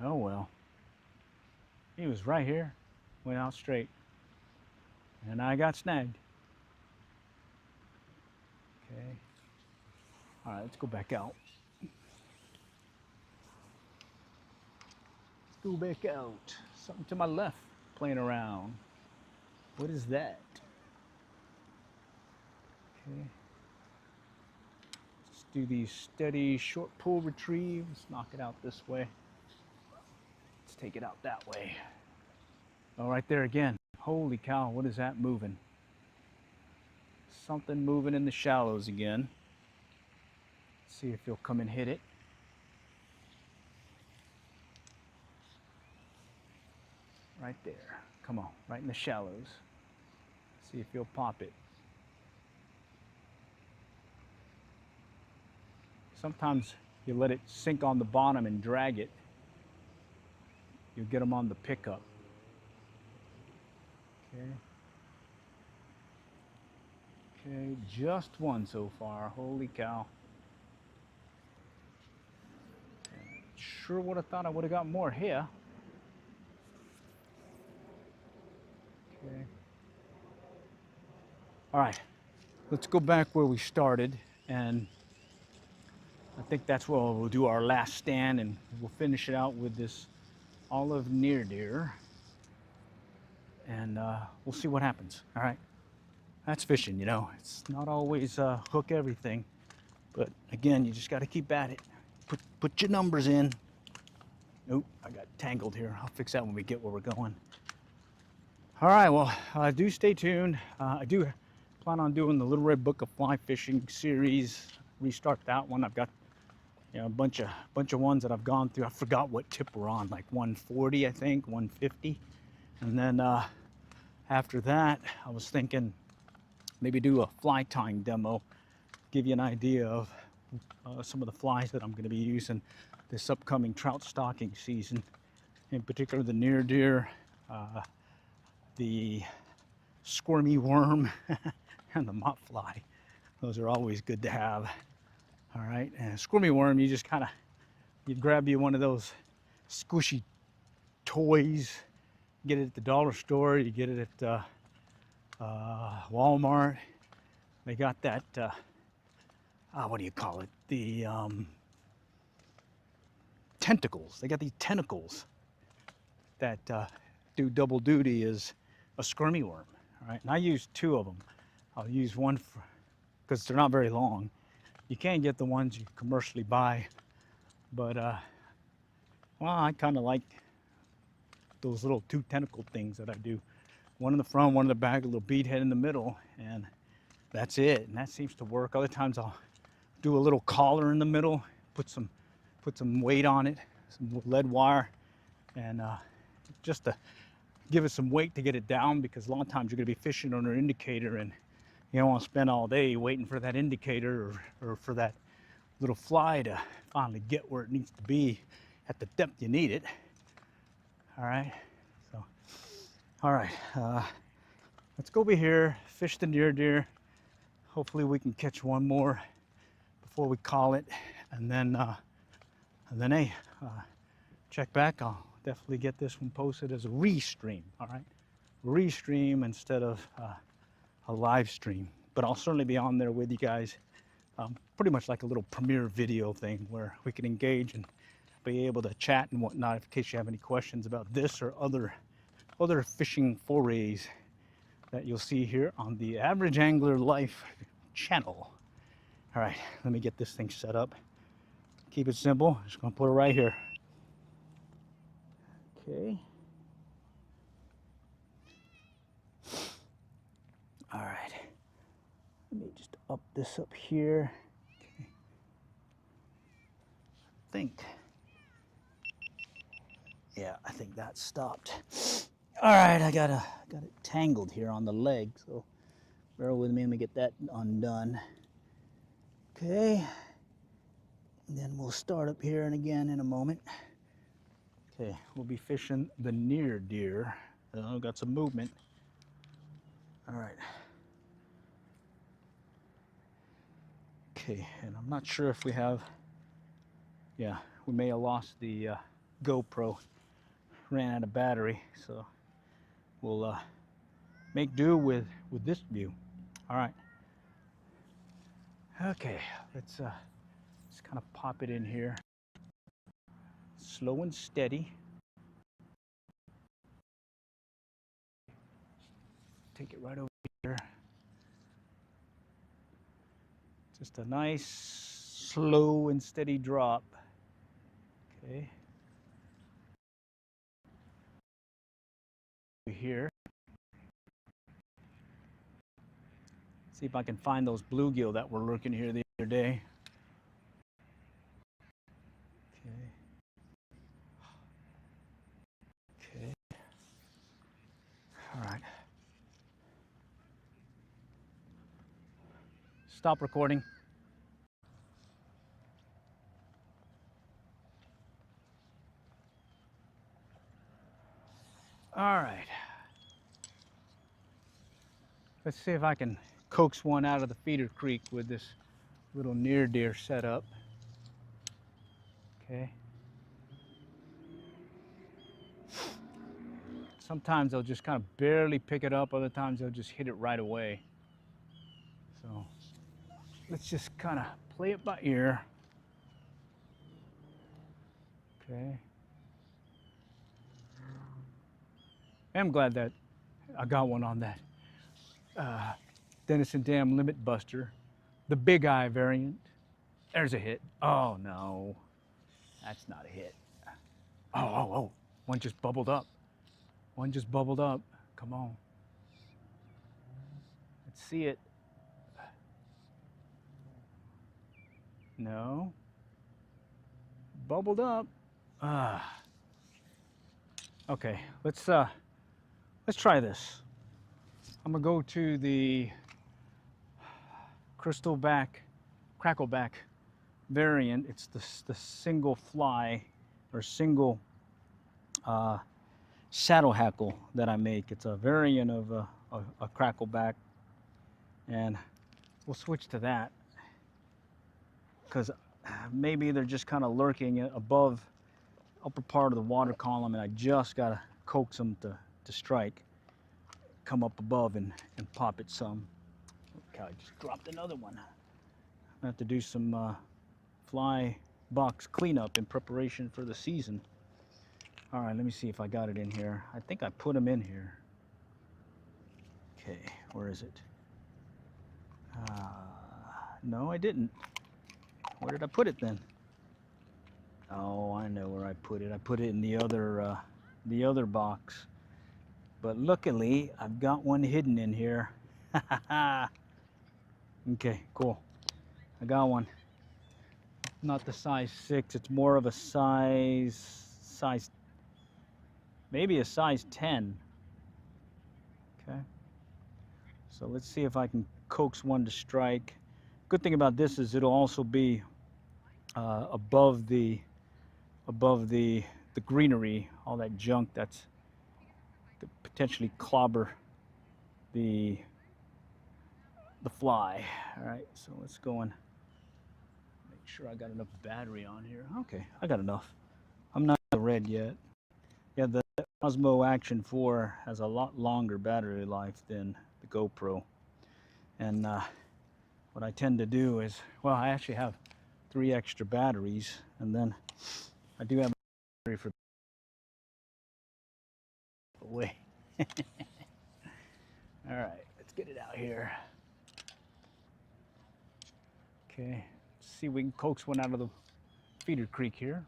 Oh well. He was right here. Went out straight. And I got snagged. Okay. All right, let's go back out. Let's go back out. Something to my left playing around. What is that? Okay. Just do these steady short pull retrieve. Let's knock it out this way. Let's take it out that way. Oh, right there again. Holy cow, what is that moving? Something moving in the shallows again. Let's see if he'll come and hit it. Right there. Come on, right in the shallows. See if he'll pop it. Sometimes you let it sink on the bottom and drag it. You'll get them on the pickup. Okay. Okay, just one so far. Holy cow. Sure would have thought I would have got more here. Okay. All right, let's go back where we started, and I think that's where we'll do our last stand, and we'll finish it out with this olive near deer, and we'll see what happens. All right, that's fishing, you know. It's not always hook everything, but again, you just got to keep at it. Put your numbers in. Oop, I got tangled here. I'll fix that when we get where we're going. All right, well, do stay tuned. I do plan on doing the Little Red Book of Fly Fishing series. Restart that one. I've got, you know, a bunch of ones that I've gone through. I forgot what tip we're on, like 140, I think, 150. And then after that, I was thinking maybe do a fly tying demo, give you an idea of some of the flies that I'm going to be using this upcoming trout stocking season, in particular the near deer, the squirmy worm, and the mott fly. Those are always good to have. All right, and a squirmy worm, you just kind of, you grab you one of those squishy toys, get it at the dollar store, you get it at Walmart. They got that, what do you call it? The tentacles. They got these tentacles that do double duty as a squirmy worm. All right, and I use two of them. I'll use one because they're not very long. You can get the ones you commercially buy, but well, I kind of like those little two tentacle things that I do. One in the front, one in the back, a little bead head in the middle, and that's it. And that seems to work. Other times I'll do a little collar in the middle, put some weight on it, some lead wire, and just to give it some weight to get it down, because a lot of times you're going to be fishing on an indicator and you don't want to spend all day waiting for that indicator or for that little fly to finally get where it needs to be at the depth you need it. All right, so all right, let's go over here, fish the near deer. Hopefully we can catch one more before we call it, and then hey, check back. I'll definitely get this one posted as a restream. All right, restream instead of a live stream, but I'll certainly be on there with you guys, pretty much like a little premiere video thing where we can engage and be able to chat and whatnot in case you have any questions about this or other fishing forays that you'll see here on the Average Angler Life channel. All right, let me get this thing set up. Keep it simple. Just gonna put it right here. Okay. All right. Let me just up this up here. Okay. I think. Yeah, I think that stopped. All right, I got it tangled here on the leg, so bear with me. Let me get that undone. Okay. And then we'll start up here and again in a moment. Okay, we'll be fishing the near deer. Oh, got some movement. All right. Okay, and I'm not sure if we have, yeah, we may have lost the GoPro. Ran out of battery, so we'll make do with this view. All right. Okay, let's kind of pop it in here. Slow and steady. Take it right over here. Just a nice slow and steady drop. Okay. Here. See if I can find those bluegill that were lurking here the other day. Okay. Okay. All right. Stop recording. All right. Let's see if I can coax one out of the feeder creek with this little near deer setup. Okay. Sometimes they'll just kind of barely pick it up, other times they'll just hit it right away. So let's just kind of play it by ear. Okay. I'm glad that I got one on that Denison Dam Limit Buster, the big eye variant. There's a hit. Oh no, that's not a hit. Oh, one just bubbled up. One just bubbled up. Come on. Let's see it. No. Bubbled up. Okay, let's try this. I'm gonna go to the crackleback variant. It's the single fly or single saddle hackle that I make. It's a variant of a crackleback, and we'll switch to that because maybe they're just kind of lurking above upper part of the water column, and I just gotta coax them to strike, come up above and pop it some. Okay, I just dropped another one. I have to do some fly box cleanup in preparation for the season. All right, let me see if I got it in here. I think I put them in here. Okay, where is it? No, I didn't. Where did I put it then? Oh, I know where I put it. I put it in the other box. But luckily, I've got one hidden in here. Okay, cool. I got one. Not the size 6. It's more of a size, maybe a size 10. Okay. So let's see if I can coax one to strike. Good thing about this is it'll also be above the greenery, all that junk that's could potentially clobber the fly. All right, so let's go and make sure I got enough battery on here. Okay, I got enough. I'm not red yet. Yeah, the Osmo Action 4 has a lot longer battery life than the GoPro. And what I tend to do is, well, I actually have 3 extra batteries, and then I do have a battery for away. All right, let's get it out here. Okay, let's see if we can coax one out of the feeder creek here.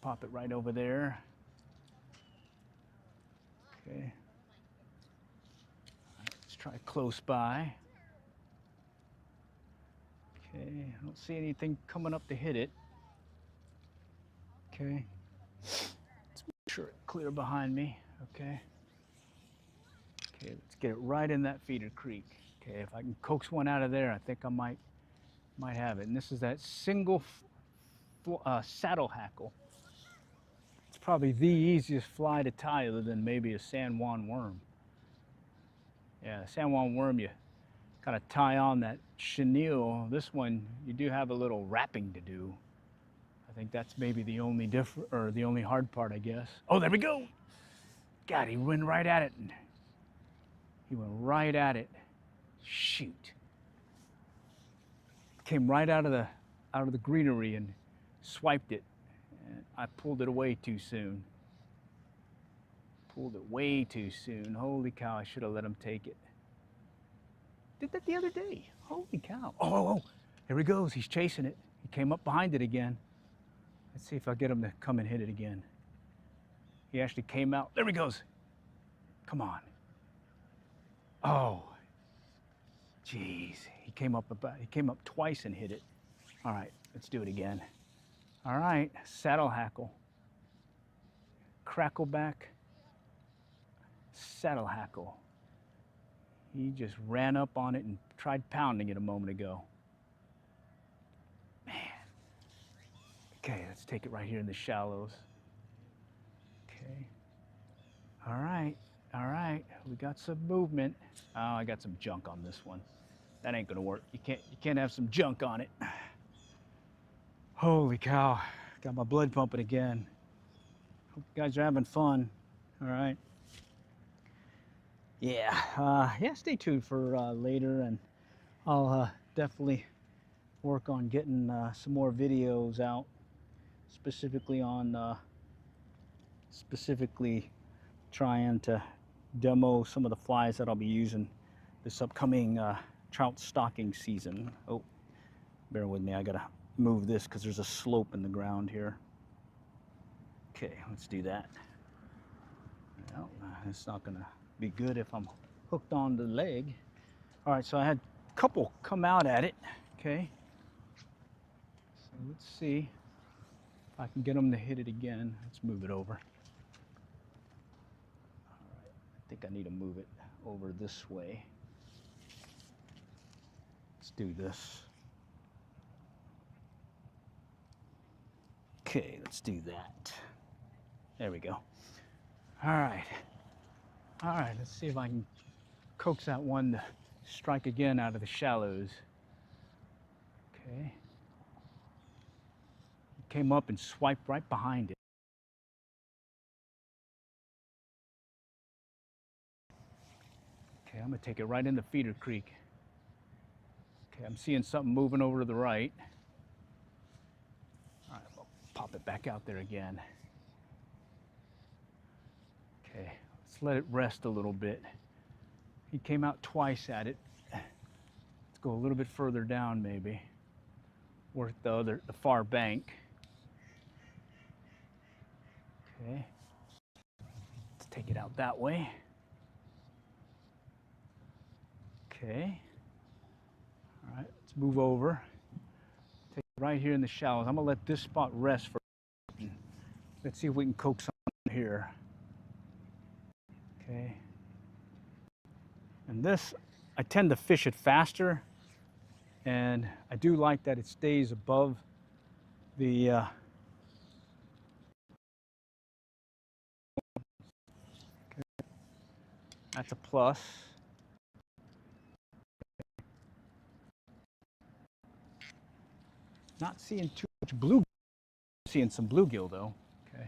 Pop it right over there. Okay. Let's try close by. Okay, I don't see anything coming up to hit it. Okay. Let's make sure it's clear behind me. Okay. Okay, let's get it right in that feeder creek. Okay, if I can coax one out of there, I think I might have it. And this is that single saddle hackle. It's probably the easiest fly to tie other than maybe a San Juan worm. Yeah, San Juan worm, you kind of tie on that chenille. This one, you do have a little wrapping to do. I think that's maybe the only the only hard part, I guess. Oh, there we go. God, he went right at it. He went right at it. Shoot. Came right out of the greenery and swiped it. And I pulled it away too soon. Pulled it way too soon. Holy cow, I should have let him take it. did that the other day. Holy cow. Oh, here he goes. He's chasing it. He came up behind it again. Let's see if I get him to come and hit it again. He actually came out. There he goes. Come on. Oh, jeez. He came up twice and hit it. All right, let's do it again. All right, saddle hackle. Crackleback, saddle hackle. He just ran up on it and tried pounding it a moment ago. Man. Okay, let's take it right here in the shallows. Okay. All right, we got some movement. Oh, I got some junk on this one. That ain't gonna work. You can't have some junk on it. Holy cow, got my blood pumping again. Hope you guys are having fun. All right. Yeah, stay tuned for later, and I'll definitely work on getting some more videos out, specifically trying to demo some of the flies that I'll be using this upcoming trout stocking season. Oh, bear with me, I gotta move this because there's a slope in the ground here. Okay, let's do that. Well, it's not gonna be good if I'm hooked on the leg. All right, so I had a couple come out at it. Okay, so let's see if I can get them to hit it again. Let's move it over. All right, I think I need to move it over this way. Let's do this. Okay, let's do that. There we go. All right, let's see if I can coax that one to strike again out of the shallows. Okay. Came up and swiped right behind it. Okay, I'm gonna take it right into Feeder Creek. Okay, I'm seeing something moving over to the right. All right, we'll pop it back out there again. Okay, let's let it rest a little bit. He came out twice at it. Let's go a little bit further down maybe. Work the far bank. Okay, let's take it out that way. Okay, all right, let's move over. Take it right here in the shallows. I'm gonna let this spot rest for a second. Let's see if we can coax something here. Okay. And this, I tend to fish it faster, and I do like that it stays above the okay. That's a plus. Not seeing too much blue, seeing some bluegill though. Okay.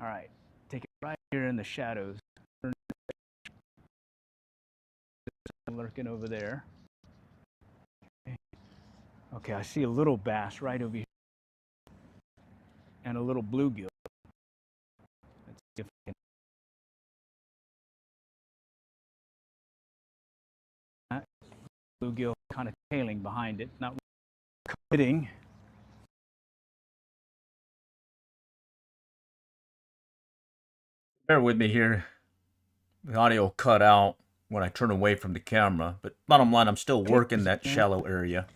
All right, take it right here in the shadows. Lurking over there. Okay, I see a little bass right over here and a little bluegill. Let's see if I can. Bluegill kind of tailing behind it, not hitting. Bear with me here. The audio cut out when I turn away from the camera, but bottom line, I'm still working that shallow area.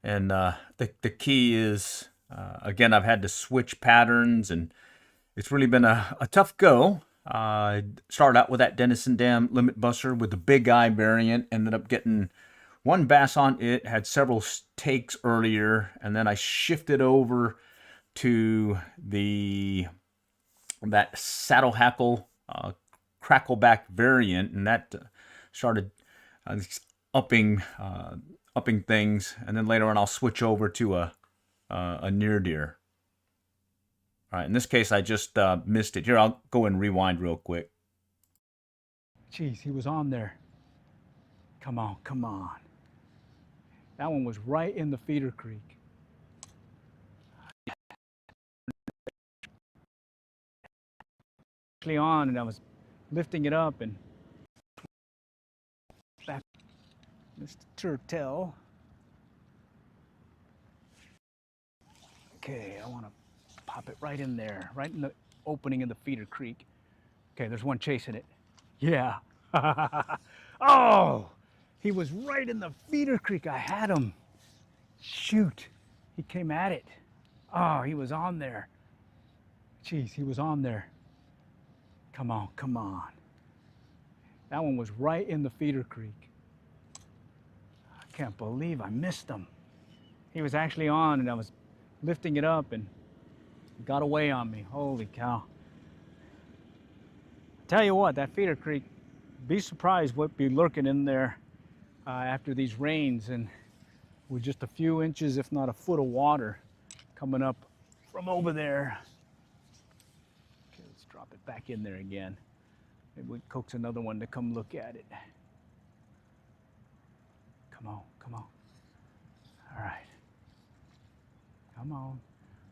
And the key is, again, I've had to switch patterns, and it's really been a tough go. I started out with that Denison Dam limit buster with the big eye variant, ended up getting one bass on it, had several takes earlier, and then I shifted over to that saddle hackle crackleback variant, and that started upping things, and then later on I'll switch over to a near deer. All right, in this case I just missed it. Here, I'll go and rewind real quick. Jeez, he was on there. Come on, come on. That one was right in the Feeder Creek. Actually on, and I was lifting it up, and turtle. Okay, I want to pop it right in there, right in the opening of the feeder creek. Okay, there's one chasing it. Yeah. Oh, he was right in the feeder creek. I had him. Shoot, he came at it. Oh, he was on there. Jeez, he was on there. Come on, come on. That one was right in the feeder creek. I can't believe I missed him. He was actually on, and I was lifting it up, and it got away on me. Holy cow. Tell you what, that feeder creek, be surprised what be lurking in there after these rains, and with just a few inches, if not a foot of water coming up from over there. Okay, let's drop it back in there again. Maybe we can coax another one to come look at it. Come on, come on. All right. Come on.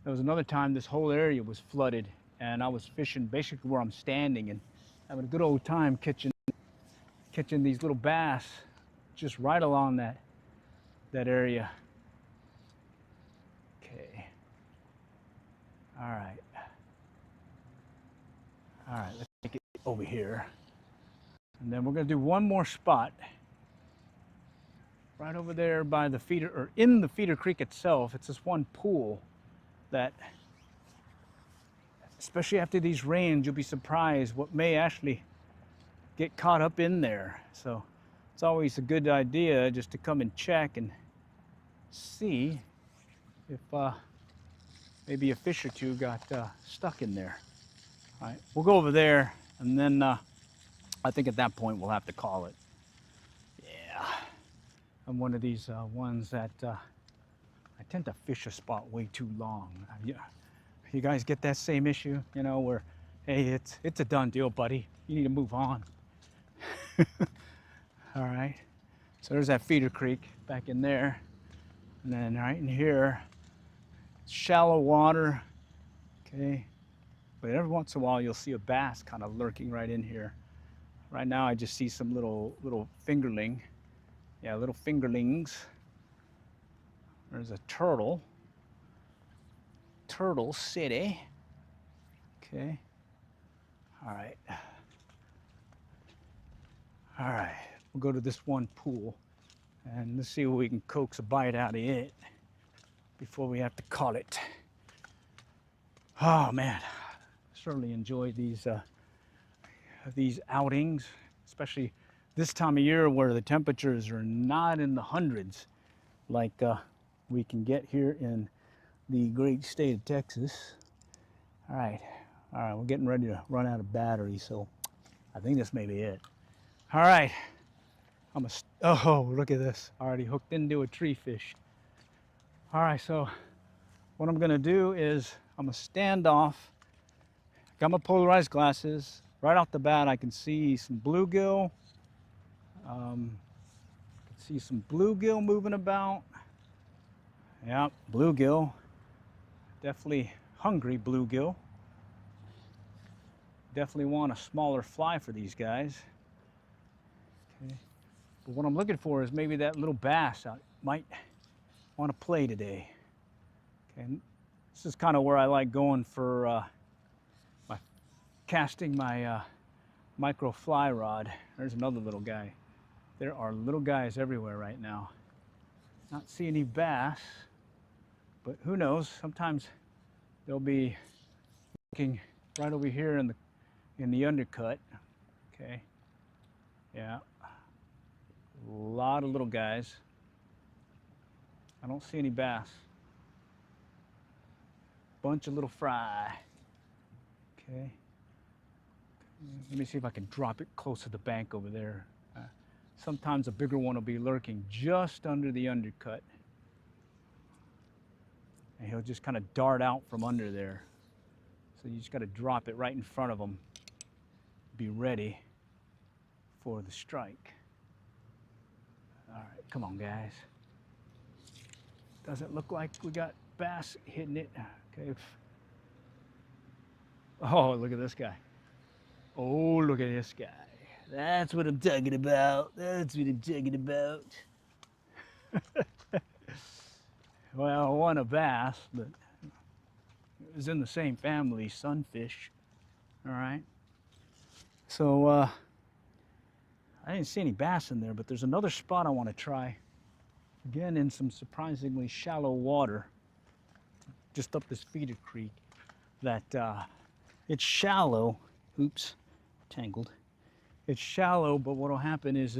There was another time this whole area was flooded, and I was fishing basically where I'm standing and having a good old time catching these little bass just right along that area. Okay. All right. All right, let's take it over here. And then we're going to do one more spot right over there by the feeder, or in the feeder creek itself. It's this one pool that, especially after these rains, you'll be surprised what may actually get caught up in there. So it's always a good idea just to come and check and see if maybe a fish or two got stuck in there. All right, we'll go over there, and then I think at that point we'll have to call it. Yeah, I'm one of these ones that I tend to fish a spot way too long. You guys get that same issue, you know, where, hey, it's a done deal, buddy. You need to move on. All right, so there's that feeder creek back in there, and then right in here, shallow water. Okay, but every once in a while you'll see a bass kind of lurking right in here. Right now I just see some little fingerling. Yeah, little fingerlings. There's a turtle. Turtle City. Okay. All right. All right. We'll go to this one pool and let's see if we can coax a bite out of it before we have to call it. Oh man, certainly enjoy these outings, especially this time of year where the temperatures are not in the hundreds like we can get here in the great state of Texas. All right, we're getting ready to run out of battery, so I think this may be it. All right, oh, look at this, already hooked into a tree fish. All right, so what I'm gonna do is I'm gonna stand off. Got my polarized glasses. Right off the bat, I can see some bluegill. See some bluegill moving about. Yeah, bluegill. Definitely hungry bluegill. Definitely want a smaller fly for these guys. Okay. But what I'm looking for is maybe that little bass I might want to play today. Okay. This is kind of where I like going for casting my micro fly rod. There's another little guy. There are little guys everywhere right now. Not see any bass, but who knows? Sometimes they'll be looking right over here in the undercut. Okay. Yeah. A lot of little guys. I don't see any bass. Bunch of little fry. Okay. Let me see if I can drop it close to the bank over there. Sometimes a bigger one will be lurking just under the undercut. And he'll just kind of dart out from under there. So you just got to drop it right in front of him. Be ready for the strike. All right, come on, guys. Doesn't look like we got bass hitting it. Okay. Oh, look at this guy. Oh, look at this guy. That's what I'm talking about. That's what I'm talking about. Well, one a bass, but it was in the same family, sunfish. All right. So I didn't see any bass in there, but there's another spot I want to try. Again, in some surprisingly shallow water, just up this feeder creek. That it's shallow. Oops, tangled. It's shallow, but what'll happen is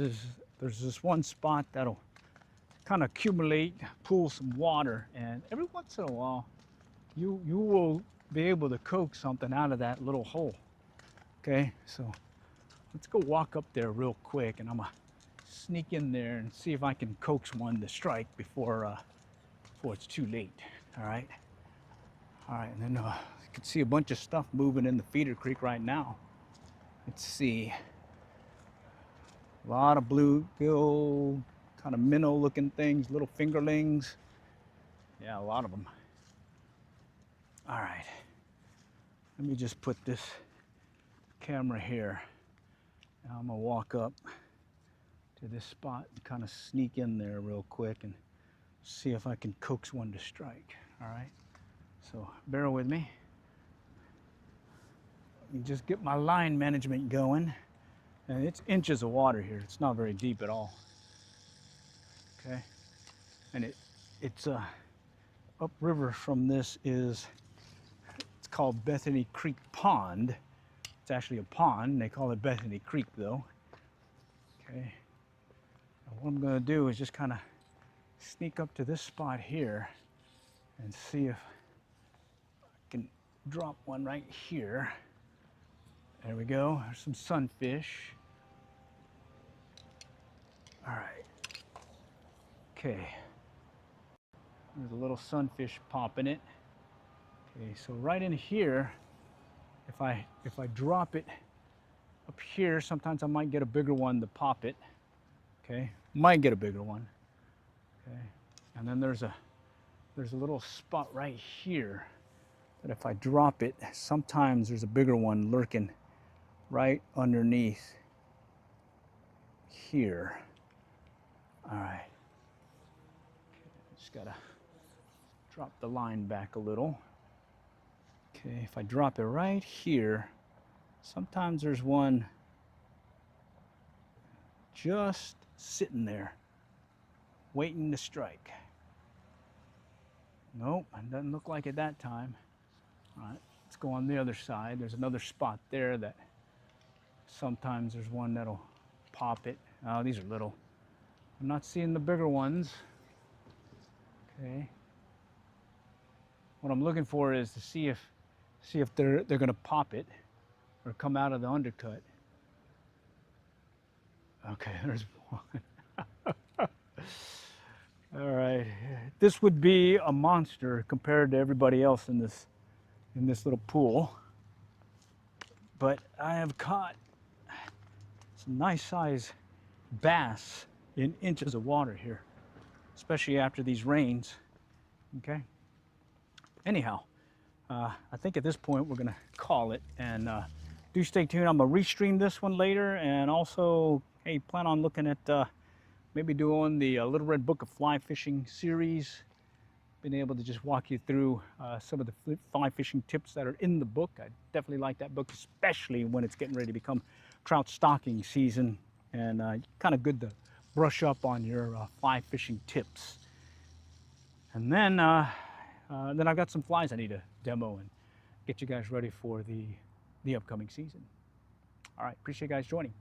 there's this one spot that'll kind of accumulate, pool some water, and every once in a while, you will be able to coax something out of that little hole. Okay, so let's go walk up there real quick, and I'm gonna sneak in there and see if I can coax one to strike before it's too late. All right. All right, and then you can see a bunch of stuff moving in the feeder creek right now. Let's see. A lot of bluegill, kind of minnow looking things, little fingerlings. Yeah, a lot of them. All right. Let me just put this camera here. Now I'm gonna walk up to this spot and kind of sneak in there real quick and see if I can coax one to strike. All right. So bear with me. Let me just get my line management going. And it's inches of water here. It's not very deep at all. Okay. And it's upriver from this is, it's called Bethany Creek Pond. It's actually a pond. They call it Bethany Creek though. Okay. And what I'm gonna do is just kind of sneak up to this spot here and see if can drop one right here. There we go. There's some sunfish. All right. Okay. There's a little sunfish popping it. Okay, so right in here, if I drop it up here, sometimes I might get a bigger one to pop it. Okay, might get a bigger one. Okay, and then there's a little spot right here. But if I drop it, sometimes there's a bigger one lurking right underneath here. All right. Just gotta drop the line back a little. Okay, if I drop it right here, sometimes there's one just sitting there, waiting to strike. Nope, it doesn't look like it that time. All right, let's go on the other side. There's another spot there that sometimes there's one that'll pop it. Oh, these are little. I'm not seeing the bigger ones. Okay. What I'm looking for is to see if they're gonna pop it or come out of the undercut. Okay, there's one. All right, this would be a monster compared to everybody else in this little pool. But I have caught some nice size bass in inches of water here, especially after these rains. Okay. Anyhow, I think at this point we're gonna call it, and do stay tuned. I'm gonna restream this one later, and also, hey, plan on looking at maybe doing the Little Red Book of Fly Fishing series. Been able to just walk you through some of the fly fishing tips that are in the book. I definitely like that book, especially when it's getting ready to become trout stocking season, and kind of good to brush up on your fly fishing tips. And then I've got some flies I need to demo and get you guys ready for the upcoming season. All right, appreciate you guys joining.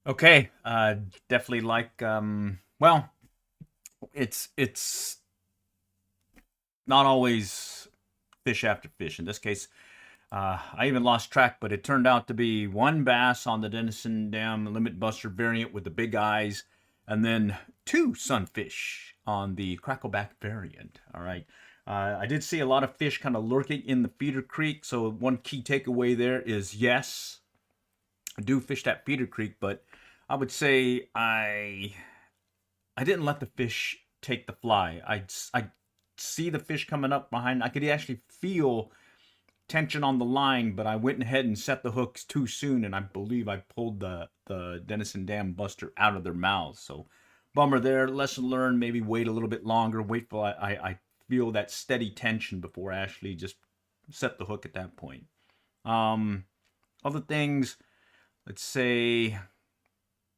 Okay, definitely like, well, it's not always fish after fish. In this case, I even lost track, but it turned out to be one bass on the Denison Dam Limit Buster variant with the big eyes, and then two sunfish on the Crackleback variant. All right. I did see a lot of fish kind of lurking in the feeder creek, so one key takeaway there is, yes, I do fish that feeder creek, but I would say I didn't let the fish take the fly. I see the fish coming up behind. I could actually feel tension on the line, but I went ahead and set the hooks too soon, and I believe I pulled the Denison dam buster out of their mouths. So bummer there. Lesson learned. Maybe wait a little bit longer. Wait till I feel that steady tension before I actually just set the hook at that point. Other things, let's say,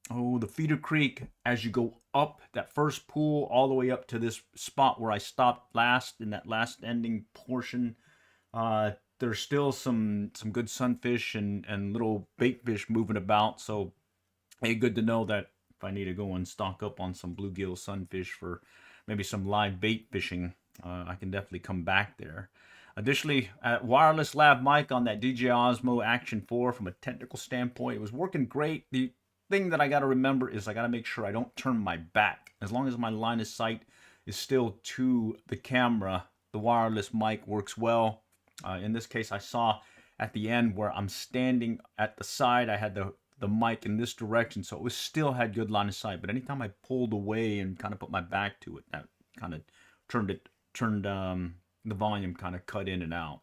the feeder creek, as you go up that first pool all the way up to this spot where I stopped last in that last ending portion, there's still some good sunfish and little bait fish moving about. So, hey, good to know that if I need to go and stock up on some bluegill sunfish for maybe some live bait fishing, I can definitely come back there. Additionally, wireless lav mic on that DJI Osmo Action 4 from a technical standpoint, it was working great. The thing that I got to remember is I got to make sure I don't turn my back. As long as my line of sight is still to the camera, the wireless mic works well. In this case, I saw at the end where I'm standing at the side, I had the mic in this direction, so it was still had good line of sight. But anytime I pulled away and kind of put my back to it, that kind of turned the volume kind of cut in and out.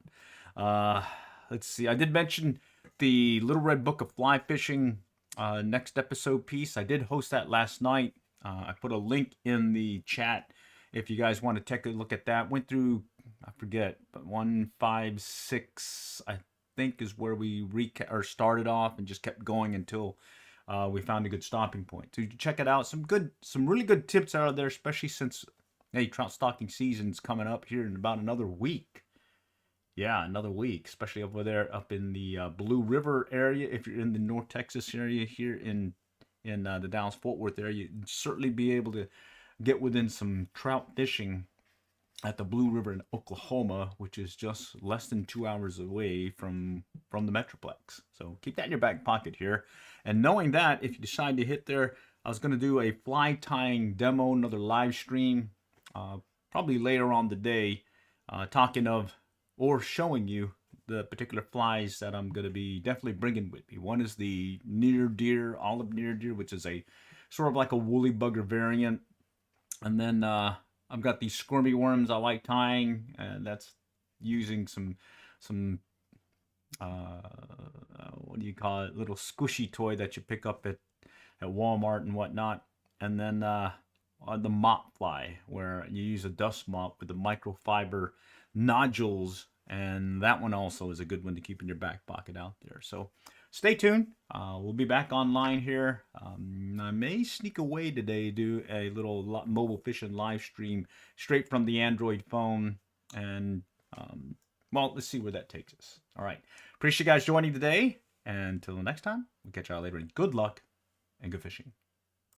Let's see. I did mention the Little Red Book of Fly Fishing next episode piece. I did host that last night. I put a link in the chat if you guys want to take a look at that. Went through, I forget, but 156, I think, is where we started off and just kept going until we found a good stopping point. So you can check it out. Some really good tips out of there, especially since, hey, trout stocking season's coming up here in about another week. Yeah, another week, especially over there up in the Blue River area. If you're in the North Texas area here in the Dallas-Fort Worth area, you'd certainly be able to get within some trout fishing at the Blue River in Oklahoma, which is just less than 2 hours away from the Metroplex. So keep that in your back pocket here. And knowing that, if you decide to hit there, I was going to do a fly tying demo, another live stream, probably later on the day, talking of or showing you the particular flies that I'm going to be definitely bringing with me. One is the near deer, olive near deer, which is a sort of like a woolly bugger variant. And then I've got these squirmy worms I like tying, and that's using some what do you call it, little squishy toy that you pick up at Walmart and whatnot. And then the mop fly, where you use a dust mop with the microfiber nodules, and that one also is a good one to keep in your back pocket out there. So stay tuned. We'll be back online here. I may sneak away today, do a little mobile fishing live stream straight from the Android phone, and well, let's see where that takes us. All right, appreciate you guys joining today, and until the next time, we'll catch y'all later, and good luck and good fishing.